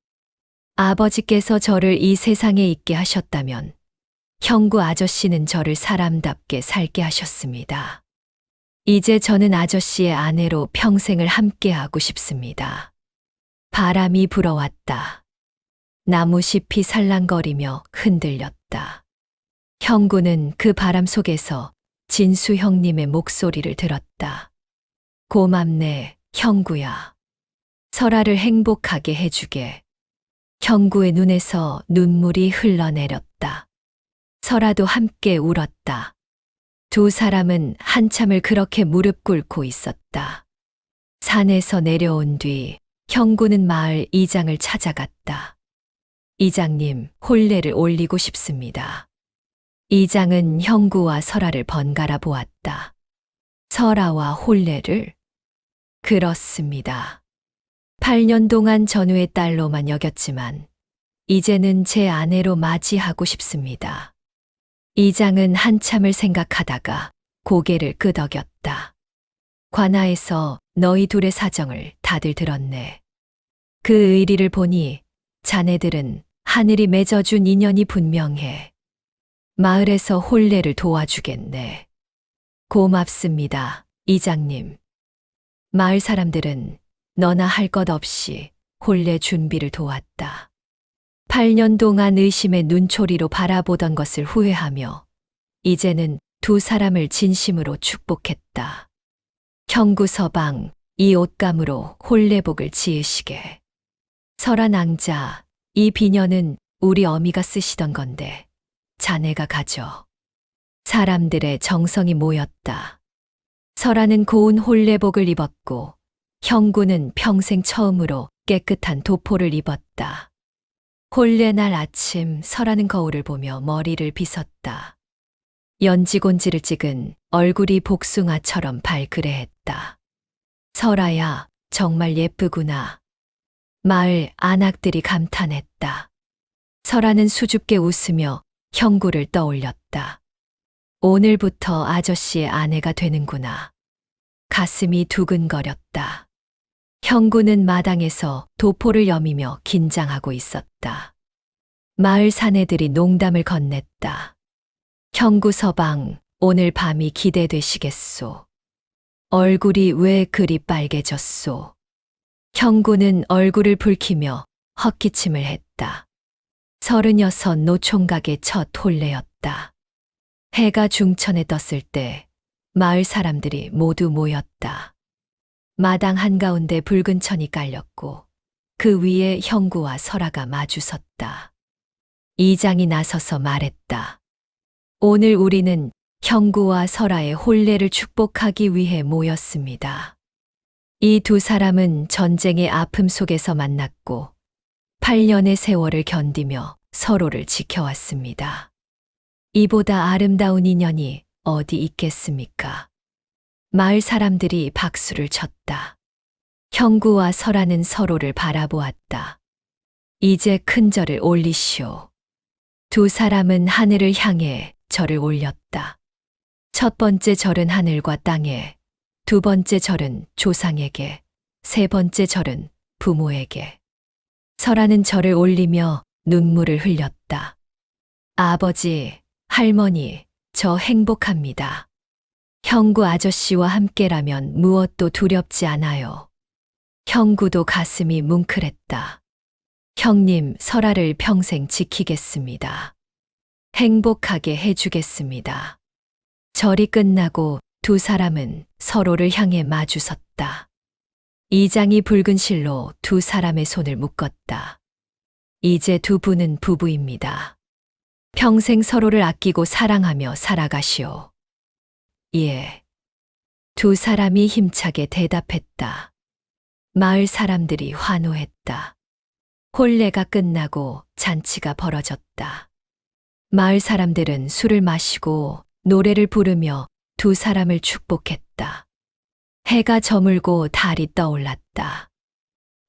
아버지께서 저를 이 세상에 있게 하셨다면 형구 아저씨는 저를 사람답게 살게 하셨습니다. 이제 저는 아저씨의 아내로 평생을 함께하고 싶습니다. 바람이 불어왔다. 나무잎이 살랑거리며 흔들렸다. 형구는 그 바람 속에서 진수 형님의 목소리를 들었다. 고맙네, 형구야. 설아를 행복하게 해주게. 형구의 눈에서 눈물이 흘러내렸다. 설아도 함께 울었다. 두 사람은 한참을 그렇게 무릎 꿇고 있었다. 산에서 내려온 뒤 형구는 마을 이장을 찾아갔다. 이장님, 혼례를 올리고 싶습니다. 이장은 형구와 설아를 번갈아 보았다. 설아와 혼례를? 그렇습니다. 8년 동안 전우의 딸로만 여겼지만 이제는 제 아내로 맞이하고 싶습니다. 이장은 한참을 생각하다가 고개를 끄덕였다. 관아에서 너희 둘의 사정을 다들 들었네. 그 의리를 보니 자네들은 하늘이 맺어준 인연이 분명해. 마을에서 혼례를 도와주겠네. 고맙습니다, 이장님. 마을 사람들은 너나 할 것 없이 혼례 준비를 도왔다. 8년 동안 의심의 눈초리로 바라보던 것을 후회하며 이제는 두 사람을 진심으로 축복했다. 형구 서방, 이 옷감으로 혼례복을 지으시게. 설아 낭자, 이 비녀는 우리 어미가 쓰시던 건데 자네가 가져. 사람들의 정성이 모였다. 설아는 고운 혼례복을 입었고 형구는 평생 처음으로 깨끗한 도포를 입었다. 혼례날 아침 설아는 거울을 보며 머리를 빗었다. 연지곤지를 찍은 얼굴이 복숭아처럼 발그레했다. 설아야, 정말 예쁘구나. 마을 안악들이 감탄했다. 설아는 수줍게 웃으며 형구를 떠올렸다. 오늘부터 아저씨의 아내가 되는구나. 가슴이 두근거렸다. 형구는 마당에서 도포를 여미며 긴장하고 있었다. 마을 사내들이 농담을 건넸다. 형구 서방, 오늘 밤이 기대되시겠소. 얼굴이 왜 그리 빨개졌소. 형구는 얼굴을 붉히며 헛기침을 했다. 36 노총각의 첫 혼례였다. 해가 중천에 떴을 때 마을 사람들이 모두 모였다. 마당 한가운데 붉은 천이 깔렸고 그 위에 형구와 설아가 마주 섰다. 이장이 나서서 말했다. 오늘 우리는 형구와 설아의 혼례를 축복하기 위해 모였습니다. 이 두 사람은 전쟁의 아픔 속에서 만났고 8년의 세월을 견디며 서로를 지켜왔습니다. 이보다 아름다운 인연이 어디 있겠습니까? 마을 사람들이 박수를 쳤다. 형구와 설아는 서로를 바라보았다. 이제 큰 절을 올리시오. 두 사람은 하늘을 향해 절을 올렸다. 첫 번째 절은 하늘과 땅에, 두 번째 절은 조상에게, 세 번째 절은 부모에게. 설아는 절을 올리며 눈물을 흘렸다. 아버지, 할머니, 저 행복합니다. 형구 아저씨와 함께라면 무엇도 두렵지 않아요. 형구도 가슴이 뭉클했다. 형님, 설아를 평생 지키겠습니다. 행복하게 해주겠습니다. 절이 끝나고 두 사람은 서로를 향해 마주 섰다. 이장이 붉은 실로 두 사람의 손을 묶었다. 이제 두 분은 부부입니다. 평생 서로를 아끼고 사랑하며 살아가시오. 예. 두 사람이 힘차게 대답했다. 마을 사람들이 환호했다. 혼례가 끝나고 잔치가 벌어졌다. 마을 사람들은 술을 마시고 노래를 부르며 두 사람을 축복했다. 해가 저물고 달이 떠올랐다.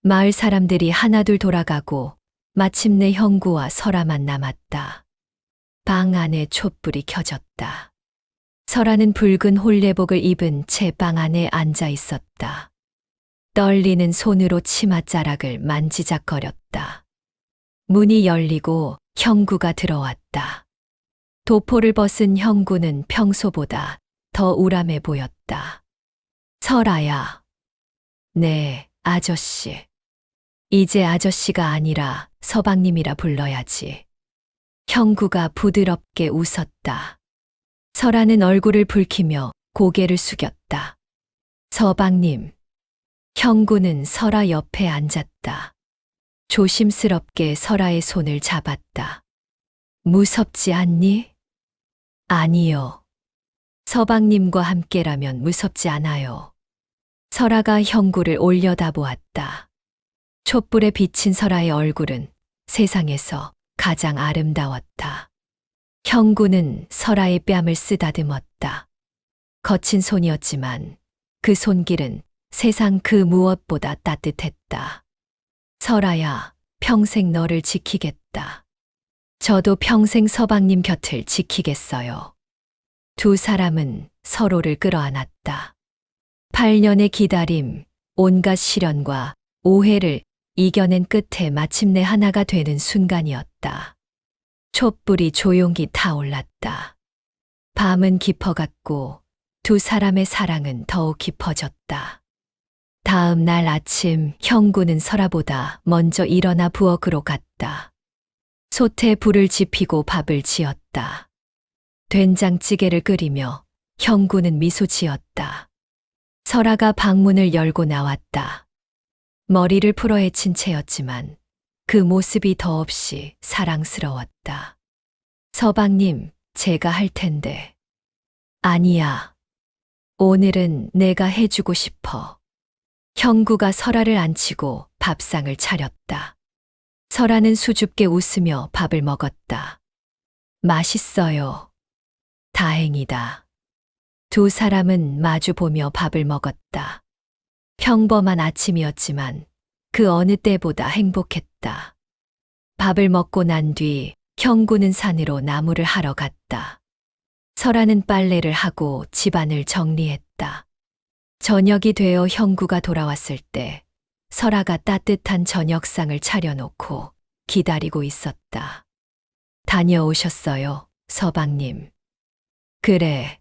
마을 사람들이 하나둘 돌아가고 마침내 형구와 설아만 남았다. 방 안에 촛불이 켜졌다. 설아는 붉은 혼례복을 입은 채 방 안에 앉아 있었다. 떨리는 손으로 치맛자락을 만지작거렸다. 문이 열리고 형구가 들어왔다. 도포를 벗은 형구는 평소보다 더 우람해 보였다. 설아야. 네, 아저씨. 이제 아저씨가 아니라 서방님이라 불러야지. 형구가 부드럽게 웃었다. 설아는 얼굴을 붉히며 고개를 숙였다. 서방님. 형구는 설아 옆에 앉았다. 조심스럽게 설아의 손을 잡았다. 무섭지 않니? 아니요. 서방님과 함께라면 무섭지 않아요. 설아가 형구를 올려다보았다. 촛불에 비친 설아의 얼굴은 세상에서 가장 아름다웠다. 형구는 설아의 뺨을 쓰다듬었다. 거친 손이었지만 그 손길은 세상 그 무엇보다 따뜻했다. 설아야, 평생 너를 지키겠다. 저도 평생 서방님 곁을 지키겠어요. 두 사람은 서로를 끌어안았다. 8년의 기다림, 온갖 시련과 오해를 이겨낸 끝에 마침내 하나가 되는 순간이었다. 촛불이 조용히 타올랐다. 밤은 깊어갔고 두 사람의 사랑은 더욱 깊어졌다. 다음 날 아침 형구는 설아보다 먼저 일어나 부엌으로 갔다. 솥에 불을 지피고 밥을 지었다. 된장찌개를 끓이며 형구는 미소 지었다. 설아가 방문을 열고 나왔다. 머리를 풀어헤친 채였지만 그 모습이 더없이 사랑스러웠다. 서방님, 제가 할 텐데. 아니야. 오늘은 내가 해주고 싶어. 형구가 설아를 앉히고 밥상을 차렸다. 설아는 수줍게 웃으며 밥을 먹었다. 맛있어요. 다행이다. 두 사람은 마주보며 밥을 먹었다. 평범한 아침이었지만 그 어느 때보다 행복했다. 밥을 먹고 난 뒤 형구는 산으로 나무를 하러 갔다. 설아는 빨래를 하고 집안을 정리했다. 저녁이 되어 형구가 돌아왔을 때 설아가 따뜻한 저녁상을 차려놓고 기다리고 있었다. 다녀오셨어요, 서방님. 그래,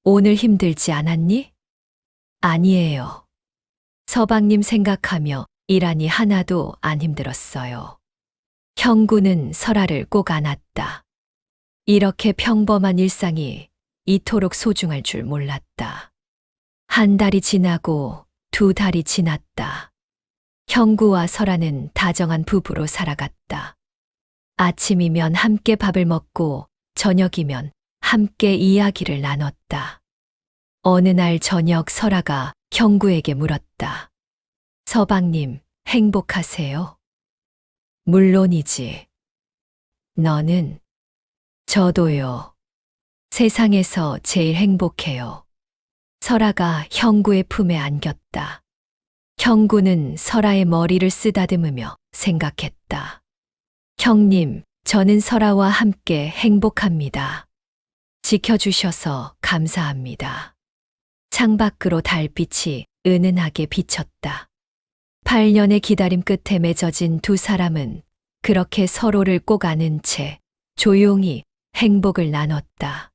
오늘 힘들지 않았니? 아니에요. 서방님 생각하며 일하니 하나도 안 힘들었어요. 형구는 설아를 꼭 안았다. 이렇게 평범한 일상이 이토록 소중할 줄 몰랐다. 한 달이 지나고 두 달이 지났다. 형구와 설아는 다정한 부부로 살아갔다. 아침이면 함께 밥을 먹고 저녁이면 함께 이야기를 나눴다. 어느 날 저녁 설아가 형구에게 물었다. 서방님, 행복하세요? 물론이지. 너는? 저도요. 세상에서 제일 행복해요. 설아가 형구의 품에 안겼다. 형구는 설아의 머리를 쓰다듬으며 생각했다. 형님, 저는 설아와 함께 행복합니다. 지켜주셔서 감사합니다. 창밖으로 달빛이 은은하게 비쳤다. 8년의 기다림 끝에 맺어진 두 사람은 그렇게 서로를 꼭 안은 채 조용히 행복을 나눴다.